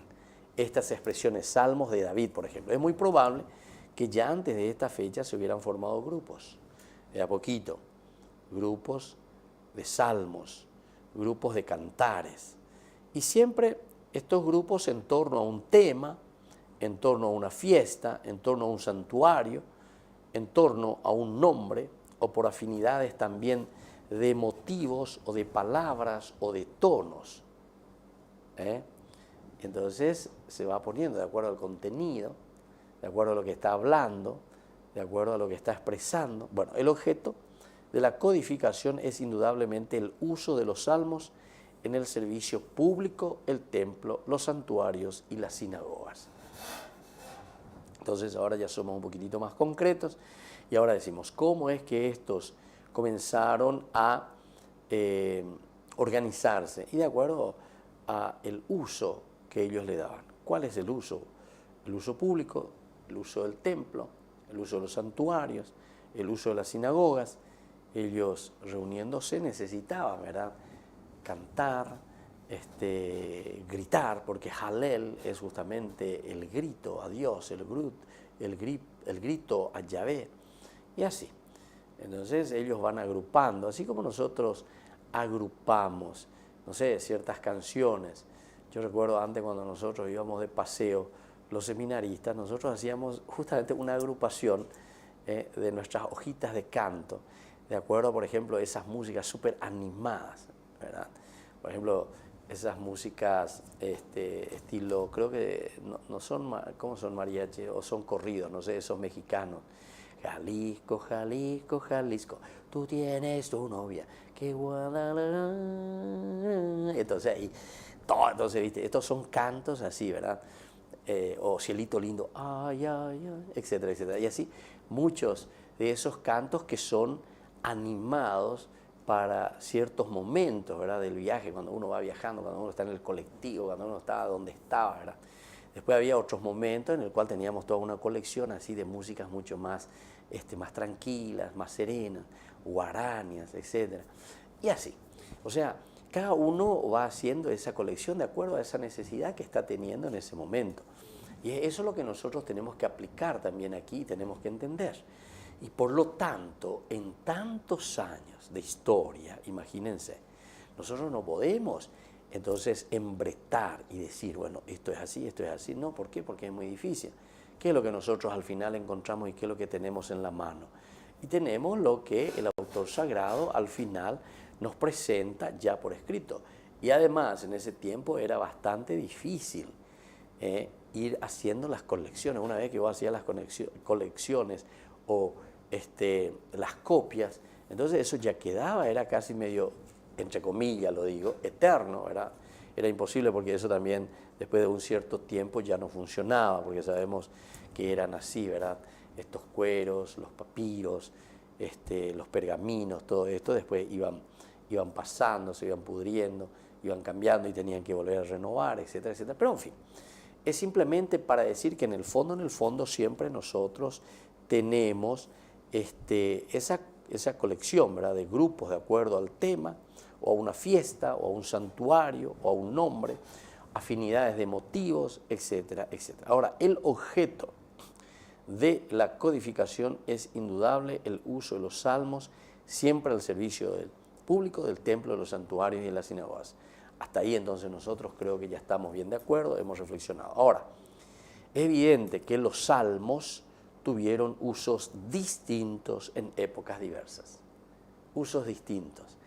estas expresiones, salmos de David, por ejemplo. Es muy probable que ya antes de esta fecha se hubieran formado grupos, de a poquito, grupos de salmos, grupos de cantares. Y siempre estos grupos en torno a un tema, en torno a una fiesta, en torno a un santuario, en torno a un nombre, o por afinidades también de motivos o de palabras o de tonos. Entonces se va poniendo de acuerdo al contenido, de acuerdo a lo que está hablando, de acuerdo a lo que está expresando. Bueno, el objeto de la codificación es indudablemente el uso de los salmos en el servicio público, el templo, los santuarios y las sinagogas. Entonces ahora ya somos un poquitito más concretos y ahora decimos, ¿cómo es que estos comenzaron a organizarse? Y de acuerdo a el uso que ellos le daban. ¿Cuál es el uso? El uso público, el uso del templo, el uso de los santuarios, el uso de las sinagogas. Ellos reuniéndose necesitaban, ¿verdad?, cantar, gritar, porque Halel es justamente el grito a Dios, el grito a Yahvé, y así. Entonces ellos van agrupando, así como nosotros agrupamos, no sé, ciertas canciones. Yo recuerdo antes cuando nosotros íbamos de paseo, los seminaristas, nosotros hacíamos justamente una agrupación de nuestras hojitas de canto, de acuerdo, por ejemplo, a esas músicas súper animadas, ¿verdad? Por ejemplo, esas músicas estilo, creo que no son, ¿cómo son mariachi? O son corridos, no sé, esos mexicanos. Jalisco, Jalisco, Jalisco, tú tienes tu novia, que Guadalajara. Entonces, entonces, ¿viste? Estos son cantos así, ¿verdad? O Cielito Lindo, ay, ay, ay, etcétera, etcétera. Y así, muchos de esos cantos que son animados para ciertos momentos, ¿verdad?, del viaje, cuando uno va viajando, cuando uno está en el colectivo, cuando uno está donde estaba, ¿verdad? Después había otros momentos en el cual teníamos toda una colección así de músicas mucho más, más tranquilas, más serenas, guaranías, etc. Y así. O sea, cada uno va haciendo esa colección de acuerdo a esa necesidad que está teniendo en ese momento. Y eso es lo que nosotros tenemos que aplicar también aquí, tenemos que entender. Y por lo tanto, en tantos años de historia, imagínense, nosotros no podemos entonces embretar y decir, bueno, esto es así. No, ¿por qué? Porque es muy difícil. ¿Qué es lo que nosotros al final encontramos y qué es lo que tenemos en la mano? Y tenemos lo que el autor sagrado al final nos presenta ya por escrito. Y además, en ese tiempo era bastante difícil ir haciendo las colecciones. Una vez que vos hacías las colecciones o las copias, entonces eso ya quedaba, era casi medio, entre comillas lo digo, eterno, ¿verdad? Era imposible porque eso también después de un cierto tiempo ya no funcionaba, porque sabemos que eran así, ¿verdad? Estos cueros, los papiros, los pergaminos, todo esto después iban pasando, se iban pudriendo, iban cambiando y tenían que volver a renovar, etcétera, etcétera. Pero en fin, es simplemente para decir que en el fondo siempre nosotros tenemos esa colección, ¿verdad?, de grupos de acuerdo al tema, o a una fiesta, o a un santuario, o a un nombre, afinidades de motivos, etcétera, etcétera. Ahora, el objeto de la codificación es indudable el uso de los salmos, siempre al servicio del público, del templo, de los santuarios y de las sinagogas. Hasta ahí entonces nosotros creo que ya estamos bien de acuerdo, hemos reflexionado. Ahora, es evidente que los salmos tuvieron usos distintos en épocas diversas, usos distintos.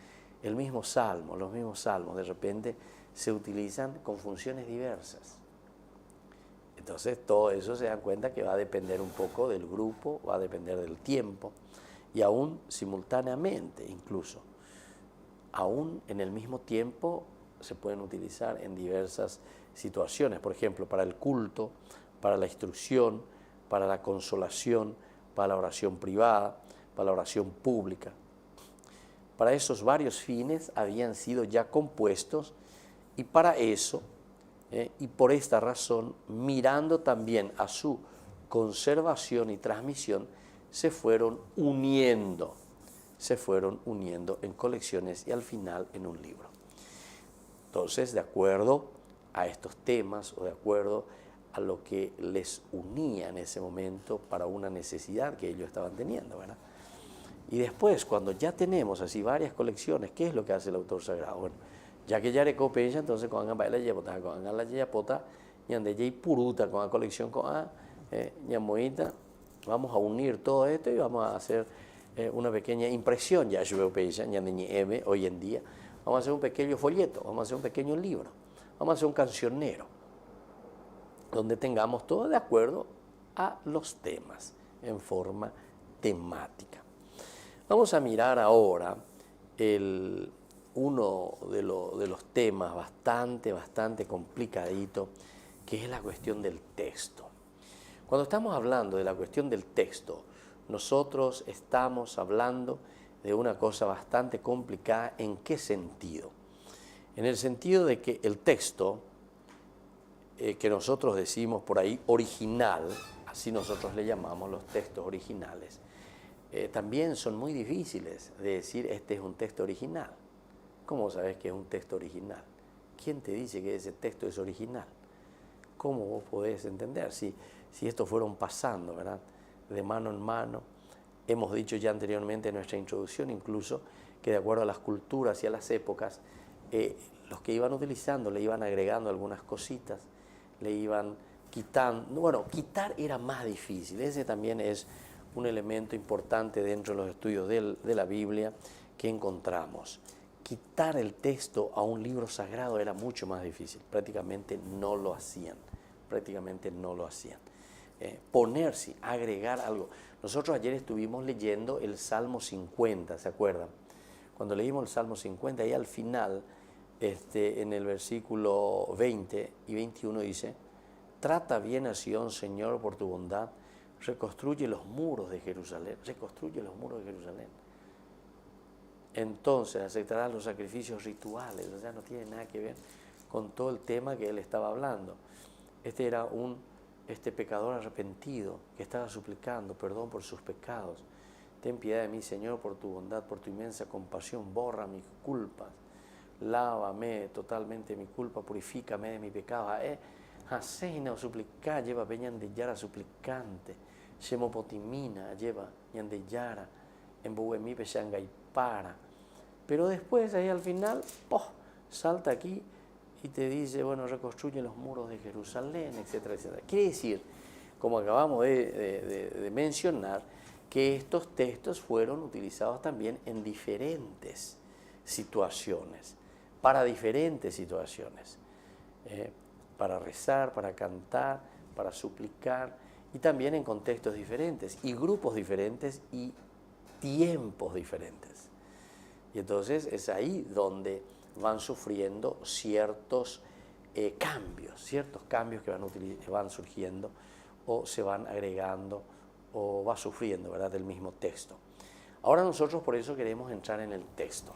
El mismo salmo, los mismos salmos de repente se utilizan con funciones diversas. Entonces todo eso se dan cuenta que va a depender un poco del grupo, va a depender del tiempo y aún simultáneamente incluso, aún en el mismo tiempo se pueden utilizar en diversas situaciones, por ejemplo, para el culto, para la instrucción, para la consolación, para la oración privada, para la oración pública. Para esos varios fines habían sido ya compuestos y para eso, y por esta razón, mirando también a su conservación y transmisión, se fueron uniendo en colecciones y al final en un libro. Entonces, de acuerdo a estos temas o de acuerdo a lo que les unía en ese momento para una necesidad que ellos estaban teniendo, ¿verdad? Y después, cuando ya tenemos así varias colecciones, ¿qué es lo que hace el autor sagrado? Bueno, ya que ya recopiensa, entonces con la yapota ñande yei puruta con la colección con ñamoita. Vamos a unir todo esto y vamos a hacer una pequeña impresión, ya yo veo ñande hoy en día. Vamos a hacer un pequeño folleto, vamos a hacer un pequeño libro, vamos a hacer un cancionero, donde tengamos todo de acuerdo a los temas, en forma temática. Vamos a mirar ahora uno de los temas bastante complicadito, que es la cuestión del texto. Cuando estamos hablando de la cuestión del texto, nosotros estamos hablando de una cosa bastante complicada. ¿En qué sentido? En el sentido de que el texto, que nosotros decimos por ahí original, así nosotros le llamamos los textos originales, también son muy difíciles de decir este es un texto original. ¿Cómo sabes que es un texto original? ¿Quién te dice que ese texto es original? ¿Cómo vos podés entender? Si estos fueron pasando, ¿verdad?, de mano en mano. Hemos dicho ya anteriormente en nuestra introducción incluso que de acuerdo a las culturas y a las épocas, los que iban utilizando le iban agregando algunas cositas, le iban quitando. Bueno, quitar era más difícil. Ese también es un elemento importante dentro de los estudios de la Biblia que encontramos. Quitar el texto a un libro sagrado era mucho más difícil. Prácticamente no lo hacían. Poner, sí, agregar algo. Nosotros ayer estuvimos leyendo el Salmo 50, ¿se acuerdan? Cuando leímos el Salmo 50, ahí al final, en el versículo 20 y 21 dice: trata bien a Sión, Señor, por tu bondad, reconstruye los muros de Jerusalén. Entonces aceptarás los sacrificios rituales. O sea, no tiene nada que ver con todo el tema que él estaba hablando. Este era un pecador arrepentido que estaba suplicando perdón por sus pecados. Ten piedad de mí, Señor, por tu bondad, por tu inmensa compasión, borra mis culpas, lávame totalmente mi culpa, purifícame de mi pecado. Haseina suplicar, lleva peñan de yara suplicante, shemopotimina, lleva ñan de yara, embuemi pechanga y para. Pero después, ahí al final, salta aquí y te dice, bueno, reconstruye los muros de Jerusalén, etcétera, etcétera. Quiere decir, como acabamos de mencionar, que estos textos fueron utilizados también en diferentes situaciones, para diferentes situaciones, para rezar, para cantar, para suplicar, y también en contextos diferentes, y grupos diferentes, y tiempos diferentes. Y entonces es ahí donde van sufriendo ciertos cambios que van surgiendo o se van agregando o va sufriendo, ¿verdad?, del mismo texto. Ahora nosotros por eso queremos entrar en el texto.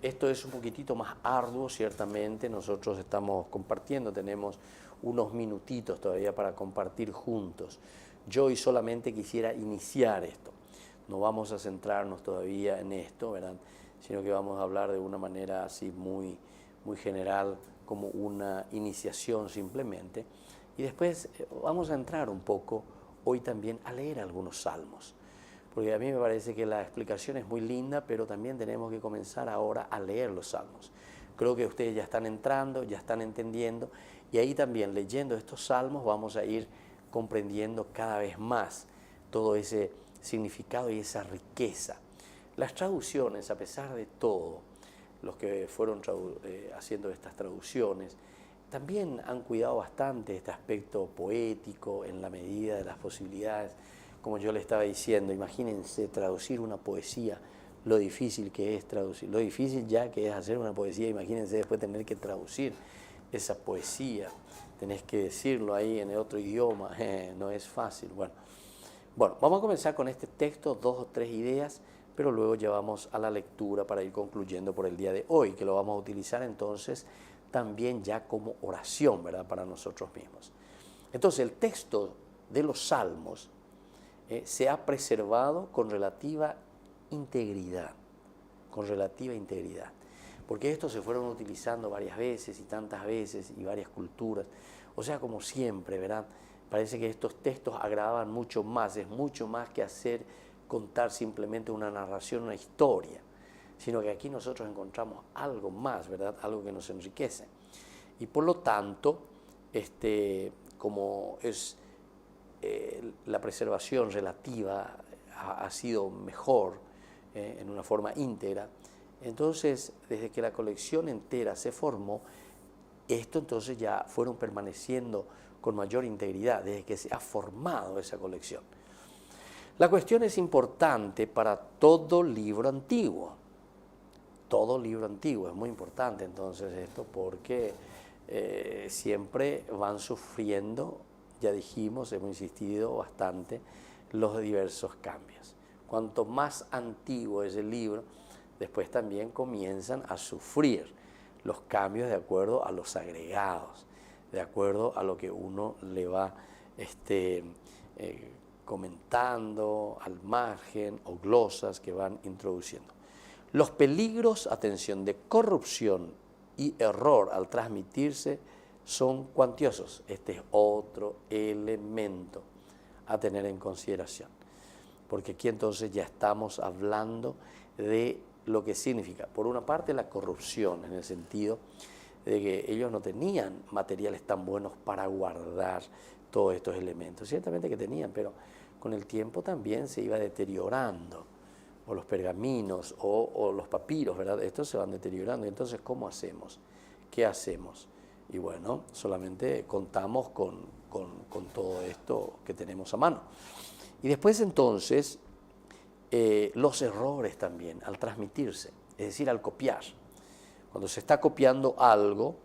Esto es un poquitito más arduo, ciertamente. Nosotros estamos compartiendo, tenemos unos minutitos todavía para compartir juntos. Yo hoy solamente quisiera iniciar esto. No vamos a centrarnos todavía en esto, ¿verdad?, sino que vamos a hablar de una manera así muy general, como una iniciación simplemente. Y después vamos a entrar un poco hoy también a leer algunos salmos, porque a mí me parece que la explicación es muy linda, pero también tenemos que comenzar ahora a leer los salmos. Creo que ustedes ya están entrando, ya están entendiendo, y ahí también leyendo estos salmos vamos a ir comprendiendo cada vez más todo ese significado y esa riqueza. Las traducciones, a pesar de todo, los que fueron haciendo estas traducciones, también han cuidado bastante este aspecto poético en la medida de las posibilidades. Como yo le estaba diciendo, imagínense traducir una poesía, lo difícil que es traducir, lo difícil ya que es hacer una poesía, imagínense después tener que traducir esa poesía, tenés que decirlo ahí en otro idioma, no es fácil. Bueno, vamos a comenzar con este texto, 2 o 3 ideas, pero luego ya vamos a la lectura para ir concluyendo por el día de hoy, que lo vamos a utilizar entonces también ya como oración, ¿verdad?, para nosotros mismos. Entonces el texto de los salmos se ha preservado con relativa integridad, porque estos se fueron utilizando varias veces y tantas veces y varias culturas, o sea, como siempre, ¿verdad? Parece que estos textos agravaban mucho más, es mucho más que contar simplemente una narración, una historia, sino que aquí nosotros encontramos algo más, ¿verdad?, algo que nos enriquece. Y por lo tanto, como es la preservación relativa ha sido mejor en una forma íntegra. Entonces, desde que la colección entera se formó, esto entonces ya fueron permaneciendo con mayor integridad desde que se ha formado esa colección. La cuestión es importante para todo libro antiguo. Todo libro antiguo es muy importante entonces esto porque siempre van sufriendo, ya dijimos, hemos insistido bastante, los diversos cambios. Cuanto más antiguo es el libro, después también comienzan a sufrir los cambios de acuerdo a los agregados, de acuerdo a lo que uno le va comentando al margen o glosas que van introduciendo. Los peligros, atención, de corrupción y error al transmitirse son cuantiosos. Este es otro elemento a tener en consideración, porque aquí entonces ya estamos hablando de lo que significa, por una parte, la corrupción, en el sentido de que ellos no tenían materiales tan buenos para guardar todos estos elementos. Ciertamente que tenían, pero con el tiempo también se iba deteriorando, o los pergaminos, o los papiros, ¿verdad? Estos se van deteriorando. Entonces, ¿cómo hacemos? ¿Qué hacemos? Y bueno, solamente contamos con todo esto que tenemos a mano. Y después entonces, los errores también al transmitirse, es decir, al copiar. Cuando se está copiando algo,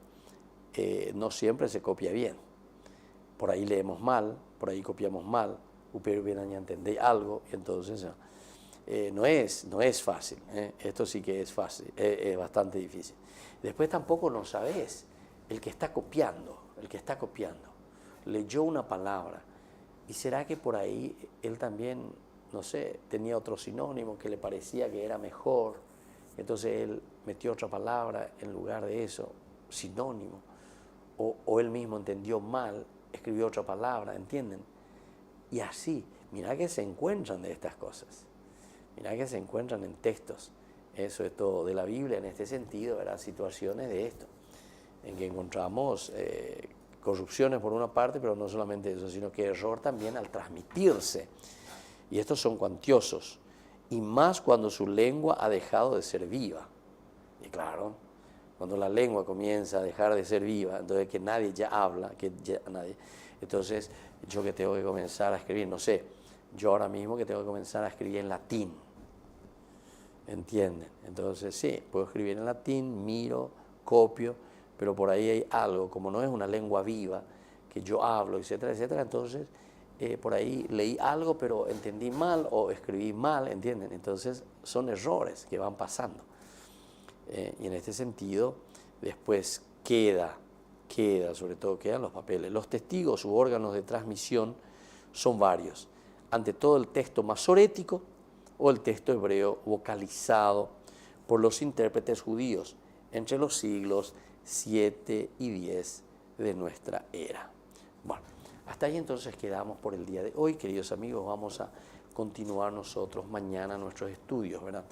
no siempre se copia bien. Por ahí leemos mal, por ahí copiamos mal, pero bien entendéis algo, y entonces no es fácil. Esto sí que es fácil, es bastante difícil. Después tampoco no sabes, el que está copiando, leyó una palabra, y será que por ahí él también, no sé, tenía otro sinónimo que le parecía que era mejor, entonces él metió otra palabra en lugar de eso, sinónimo, o él mismo entendió mal, escribió otra palabra, ¿entienden? Y así, mirá que se encuentran de estas cosas, mirá que se encuentran en textos, eso es todo de la Biblia en este sentido, ¿verdad? Situaciones de esto, en que encontramos corrupciones por una parte, pero no solamente eso, sino que error también al transmitirse. Y estos son cuantiosos, y más cuando su lengua ha dejado de ser viva. Y claro, cuando la lengua comienza a dejar de ser viva, entonces que nadie ya habla, entonces yo que tengo que comenzar a escribir, no sé, yo ahora mismo que tengo que comenzar a escribir en latín, ¿entienden? Entonces sí, puedo escribir en latín, miro, copio, pero por ahí hay algo, como no es una lengua viva, que yo hablo, etcétera, etcétera, entonces por ahí leí algo, pero entendí mal o escribí mal, ¿entienden? Entonces son errores que van pasando. Y en este sentido, después sobre todo quedan los papeles. Los testigos u órganos de transmisión son varios. Ante todo el texto masorético o el texto hebreo vocalizado por los intérpretes judíos entre los siglos 7 y 10 de nuestra era. Bueno, hasta ahí entonces quedamos por el día de hoy, queridos amigos. Vamos a continuar nosotros mañana nuestros estudios, ¿verdad?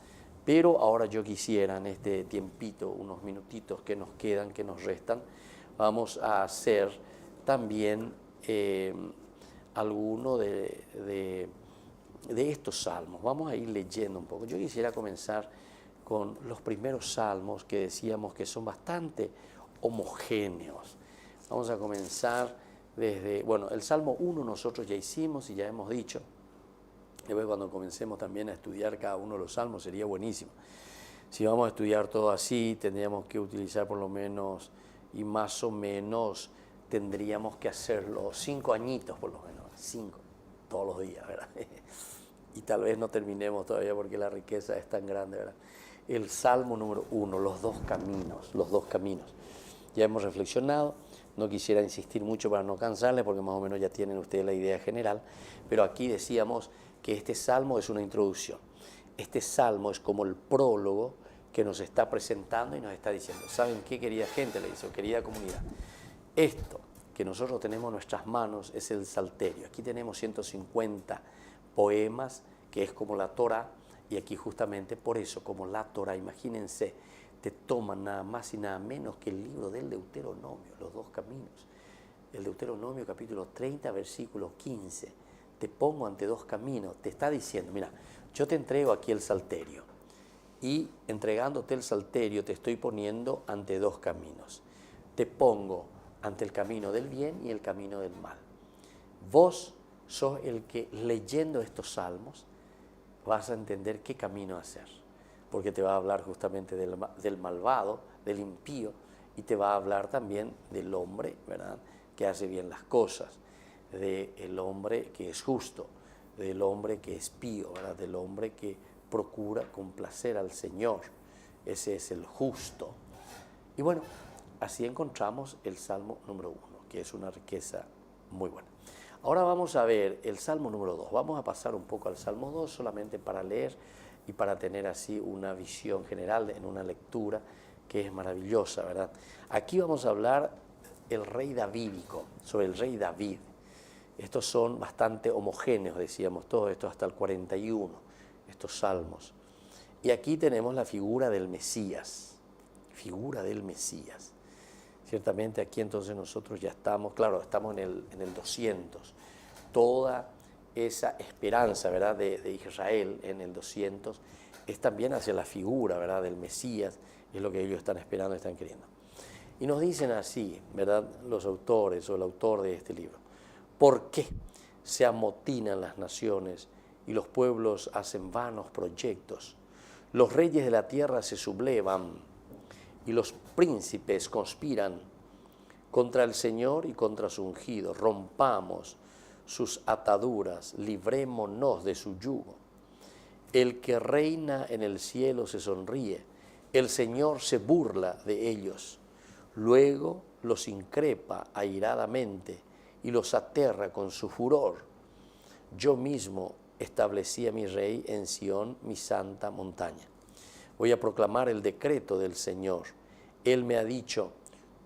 Pero ahora yo quisiera en este tiempito, unos minutitos que nos quedan, que nos restan, vamos a hacer también alguno de estos salmos. Vamos a ir leyendo un poco. Yo quisiera comenzar con los primeros salmos que decíamos que son bastante homogéneos. Vamos a comenzar desde, bueno, el Salmo 1 nosotros ya hicimos y ya hemos dicho. Después cuando comencemos también a estudiar cada uno de los salmos sería buenísimo. Si vamos a estudiar todo así, tendríamos que utilizar por lo menos, y más o menos tendríamos que hacerlo 5 añitos por lo menos, 5, todos los días, ¿verdad? Y tal vez no terminemos todavía porque la riqueza es tan grande, ¿verdad? El Salmo número 1, los dos caminos. Ya hemos reflexionado, no quisiera insistir mucho para no cansarles porque más o menos ya tienen ustedes la idea general, pero aquí decíamos que este salmo es una introducción. Este salmo es como el prólogo que nos está presentando y nos está diciendo, ¿saben qué, querida gente? Le dice, querida comunidad, esto que nosotros tenemos en nuestras manos es el Salterio. Aquí tenemos 150 poemas, que es como la Torá, y aquí justamente por eso, como la Torá, imagínense, te toman nada más y nada menos que el libro del Deuteronomio, los dos caminos. el Deuteronomio capítulo 30, versículo 15. Te pongo ante dos caminos. Te está diciendo, mira, yo te entrego aquí el salterio. Y entregándote el salterio te estoy poniendo ante dos caminos. Te pongo ante el camino del bien y el camino del mal. Vos sos el que, leyendo estos salmos, vas a entender qué camino hacer. Porque te va a hablar justamente del malvado, del impío, y te va a hablar también del hombre, ¿verdad?, que hace bien las cosas, del hombre que es justo, del hombre que es pío, ¿verdad?, del hombre que procura complacer al Señor. Ese es el justo. Y bueno, así encontramos el Salmo número 1, que es una riqueza muy buena. Ahora vamos a ver el Salmo número 2. Vamos a pasar un poco al Salmo 2 solamente para leer y para tener así una visión general en una lectura que es maravillosa, ¿verdad? Aquí vamos a hablar el rey davídico, sobre el rey David. Estos son bastante homogéneos, decíamos, todo esto hasta el 41, estos salmos. Y aquí tenemos la figura del Mesías, Ciertamente aquí entonces nosotros ya estamos, claro, estamos en el 200. Toda esa esperanza, ¿verdad?, de Israel en el 200 es también hacia la figura, ¿verdad?, del Mesías, es lo que ellos están esperando, están queriendo. Y nos dicen así, ¿verdad?, los autores o el autor de este libro: ¿por qué se amotinan las naciones y los pueblos hacen vanos proyectos? Los reyes de la tierra se sublevan y los príncipes conspiran contra el Señor y contra su ungido. Rompamos sus ataduras, librémonos de su yugo. El que reina en el cielo se sonríe, el Señor se burla de ellos. Luego los increpa airadamente y los aterra con su furor. Yo mismo establecí a mi rey en Sión, mi santa montaña. Voy a proclamar el decreto del Señor. Él me ha dicho: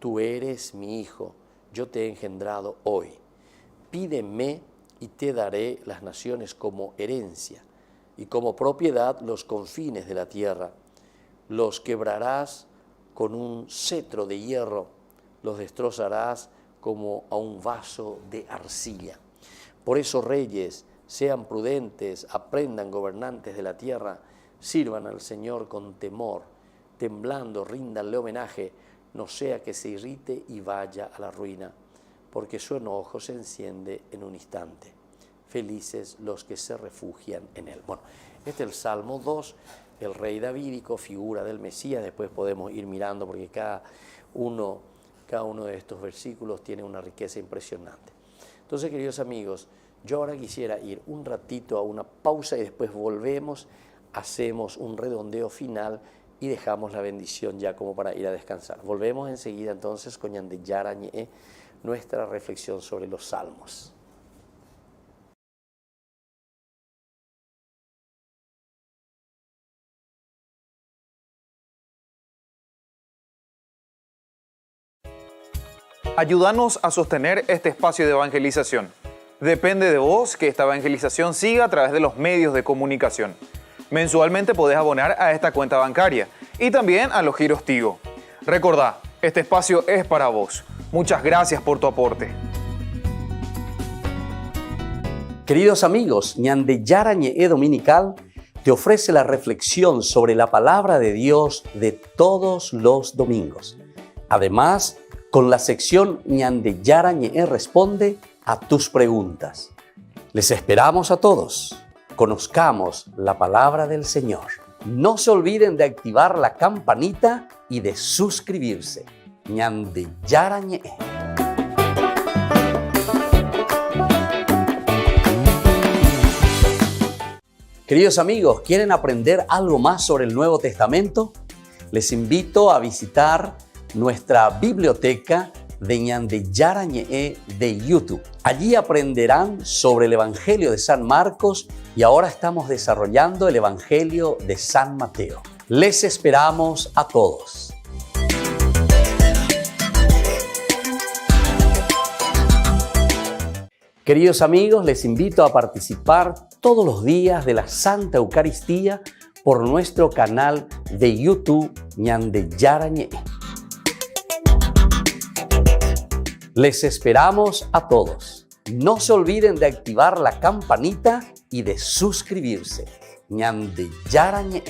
tú eres mi hijo, yo te he engendrado hoy. Pídeme y te daré las naciones como herencia y como propiedad los confines de la tierra. Los quebrarás con un cetro de hierro, los destrozarás como a un vaso de arcilla. Por eso, reyes, sean prudentes, aprendan, gobernantes de la tierra, sirvan al Señor con temor, temblando ríndanle homenaje, no sea que se irrite y vaya a la ruina, porque su enojo se enciende en un instante. Felices los que se refugian en él. Bueno, este es el Salmo 2, el rey davídico, figura del Mesías. Después podemos ir mirando porque cada uno de estos versículos tiene una riqueza impresionante. Entonces, queridos amigos, yo ahora quisiera ir un ratito a una pausa y después volvemos, hacemos un redondeo final y dejamos la bendición ya como para ir a descansar. Volvemos enseguida entonces con Ñande Yara Ñe, nuestra reflexión sobre los salmos. Ayúdanos a sostener este espacio de evangelización. Depende de vos que esta evangelización siga a través de los medios de comunicación. Mensualmente podés abonar a esta cuenta bancaria y también a los giros Tigo. Recordá, este espacio es para vos. Muchas gracias por tu aporte. Queridos amigos, Ñande Yara Ñe Dominical te ofrece la reflexión sobre la palabra de Dios de todos los domingos. Además, con la sección Ñande Yara Ñe responde a tus preguntas. Les esperamos a todos. Conozcamos la palabra del Señor. No se olviden de activar la campanita y de suscribirse. Ñande Yara Ñe. Queridos amigos, ¿quieren aprender algo más sobre el Nuevo Testamento? Les invito a visitar nuestra biblioteca de Ñande Yara Ñe de YouTube. Allí aprenderán sobre el Evangelio de San Marcos y ahora estamos desarrollando el Evangelio de San Mateo. Les esperamos a todos. Queridos amigos, les invito a participar todos los días de la Santa Eucaristía por nuestro canal de YouTube Ñande Yara Ñe. Les esperamos a todos. No se olviden de activar la campanita y de suscribirse. Ñande Yara Ñe'e.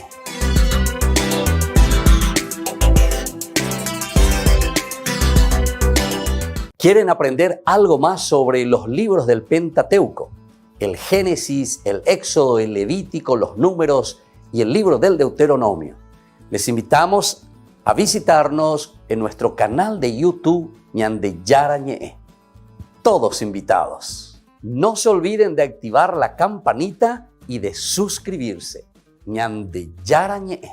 ¿Quieren aprender algo más sobre los libros del Pentateuco? El Génesis, el Éxodo, el Levítico, los Números y el libro del Deuteronomio. Les invitamos a visitarnos en nuestro canal de YouTube Ñande Yara Ñe'e. Todos invitados. No se olviden de activar la campanita y de suscribirse. Ñande Yara Ñe'e.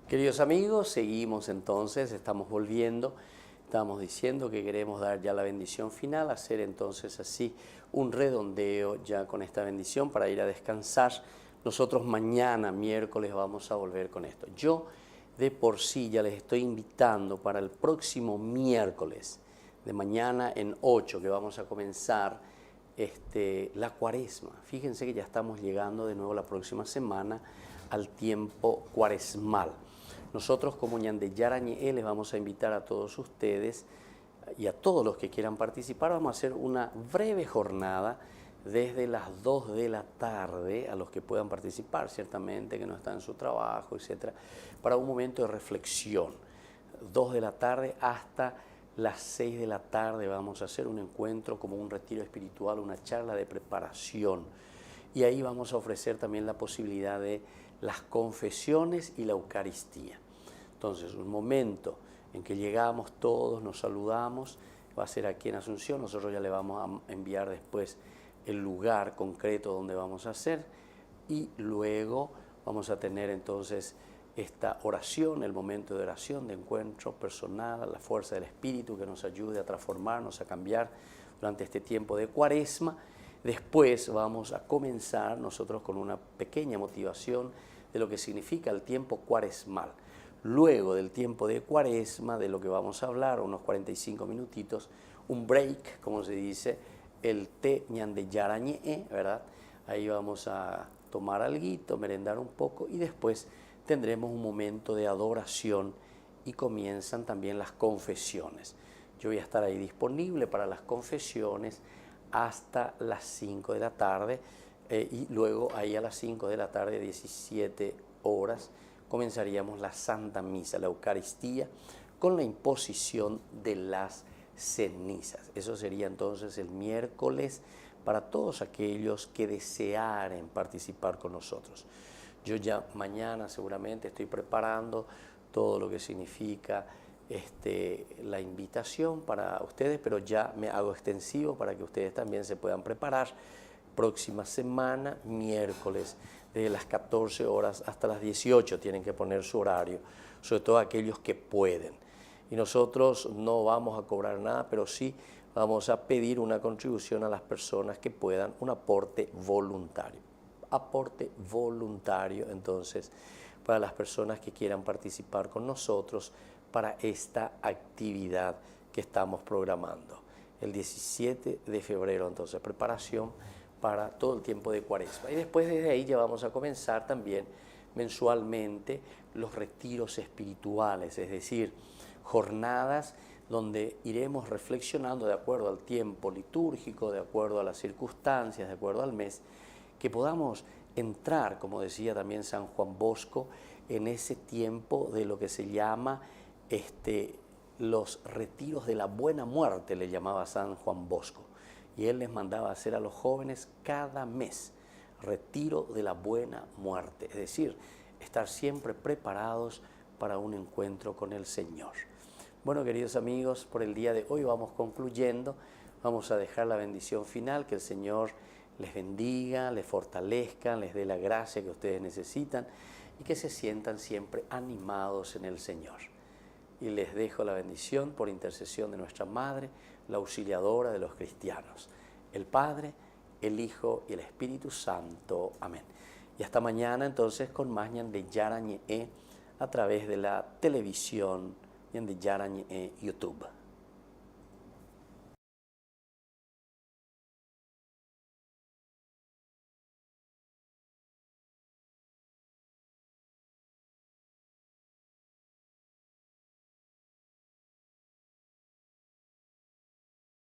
Queridos amigos, seguimos entonces, estamos volviendo, estamos diciendo que queremos dar ya la bendición final, hacer entonces así un redondeo ya con esta bendición para ir a descansar. Nosotros mañana, miércoles, vamos a volver con esto. Yo de por sí ya les estoy invitando para el próximo miércoles, de mañana en 8, que vamos a comenzar la cuaresma. Fíjense que ya estamos llegando de nuevo la próxima semana al tiempo cuaresmal. Nosotros como Ñande Yara Ñe'e les vamos a invitar a todos ustedes y a todos los que quieran participar. Vamos a hacer una breve jornada desde las 2 de la tarde, a los que puedan participar, ciertamente que no están en su trabajo, etcétera, para un momento de reflexión. 2 de la tarde hasta las 6 de la tarde vamos a hacer un encuentro como un retiro espiritual, una charla de preparación. Y ahí vamos a ofrecer también la posibilidad de las confesiones y la Eucaristía. Entonces, un momento en que llegamos todos, nos saludamos, va a ser aquí en Asunción, nosotros ya le vamos a enviar después el lugar concreto donde vamos a hacer y luego vamos a tener entonces esta oración, el momento de oración, de encuentro personal, la fuerza del Espíritu que nos ayude a transformarnos, a cambiar durante este tiempo de cuaresma. Después vamos a comenzar nosotros con una pequeña motivación de lo que significa el tiempo cuaresmal. Luego del tiempo de cuaresma, de lo que vamos a hablar, unos 45 minutitos, un break, como se dice, el té Ñande Yara Ñe'e, ¿verdad? Ahí vamos a tomar alguito, merendar un poco y después tendremos un momento de adoración y comienzan también las confesiones. Yo voy a estar ahí disponible para las confesiones hasta las 5 de la tarde y luego ahí a las 5 de la tarde, 17 horas, comenzaríamos la Santa Misa, la Eucaristía, con la imposición de las cenizas. Eso sería entonces el miércoles para todos aquellos que desearen participar con nosotros. Yo ya mañana seguramente estoy preparando todo lo que significa la invitación para ustedes, pero ya me hago extensivo para que ustedes también se puedan preparar. Próxima semana, miércoles, desde las 14 horas hasta las 18 tienen que poner su horario, sobre todo aquellos que pueden. Y nosotros no vamos a cobrar nada, pero sí vamos a pedir una contribución a las personas que puedan, un aporte voluntario. Aporte voluntario, entonces, para las personas que quieran participar con nosotros para esta actividad que estamos programando. El 17 de febrero, entonces, preparación para todo el tiempo de cuaresma. Y después desde ahí ya vamos a comenzar también mensualmente los retiros espirituales, es decir, jornadas donde iremos reflexionando de acuerdo al tiempo litúrgico, de acuerdo a las circunstancias, de acuerdo al mes, que podamos entrar, como decía también San Juan Bosco, en ese tiempo de lo que se llama los retiros de la buena muerte, le llamaba San Juan Bosco. Y él les mandaba hacer a los jóvenes cada mes retiro de la buena muerte, es decir, estar siempre preparados para un encuentro con el Señor. Bueno, queridos amigos, por el día de hoy vamos concluyendo, vamos a dejar la bendición final, que el Señor les bendiga, les fortalezca, les dé la gracia que ustedes necesitan y que se sientan siempre animados en el Señor. Y les dejo la bendición por intercesión de nuestra Madre, la auxiliadora de los cristianos, el Padre, el Hijo y el Espíritu Santo. Amén. Y hasta mañana entonces con más Ñande Yara Ñe'e a través de la televisión Ñande Yara Ñe'e YouTube.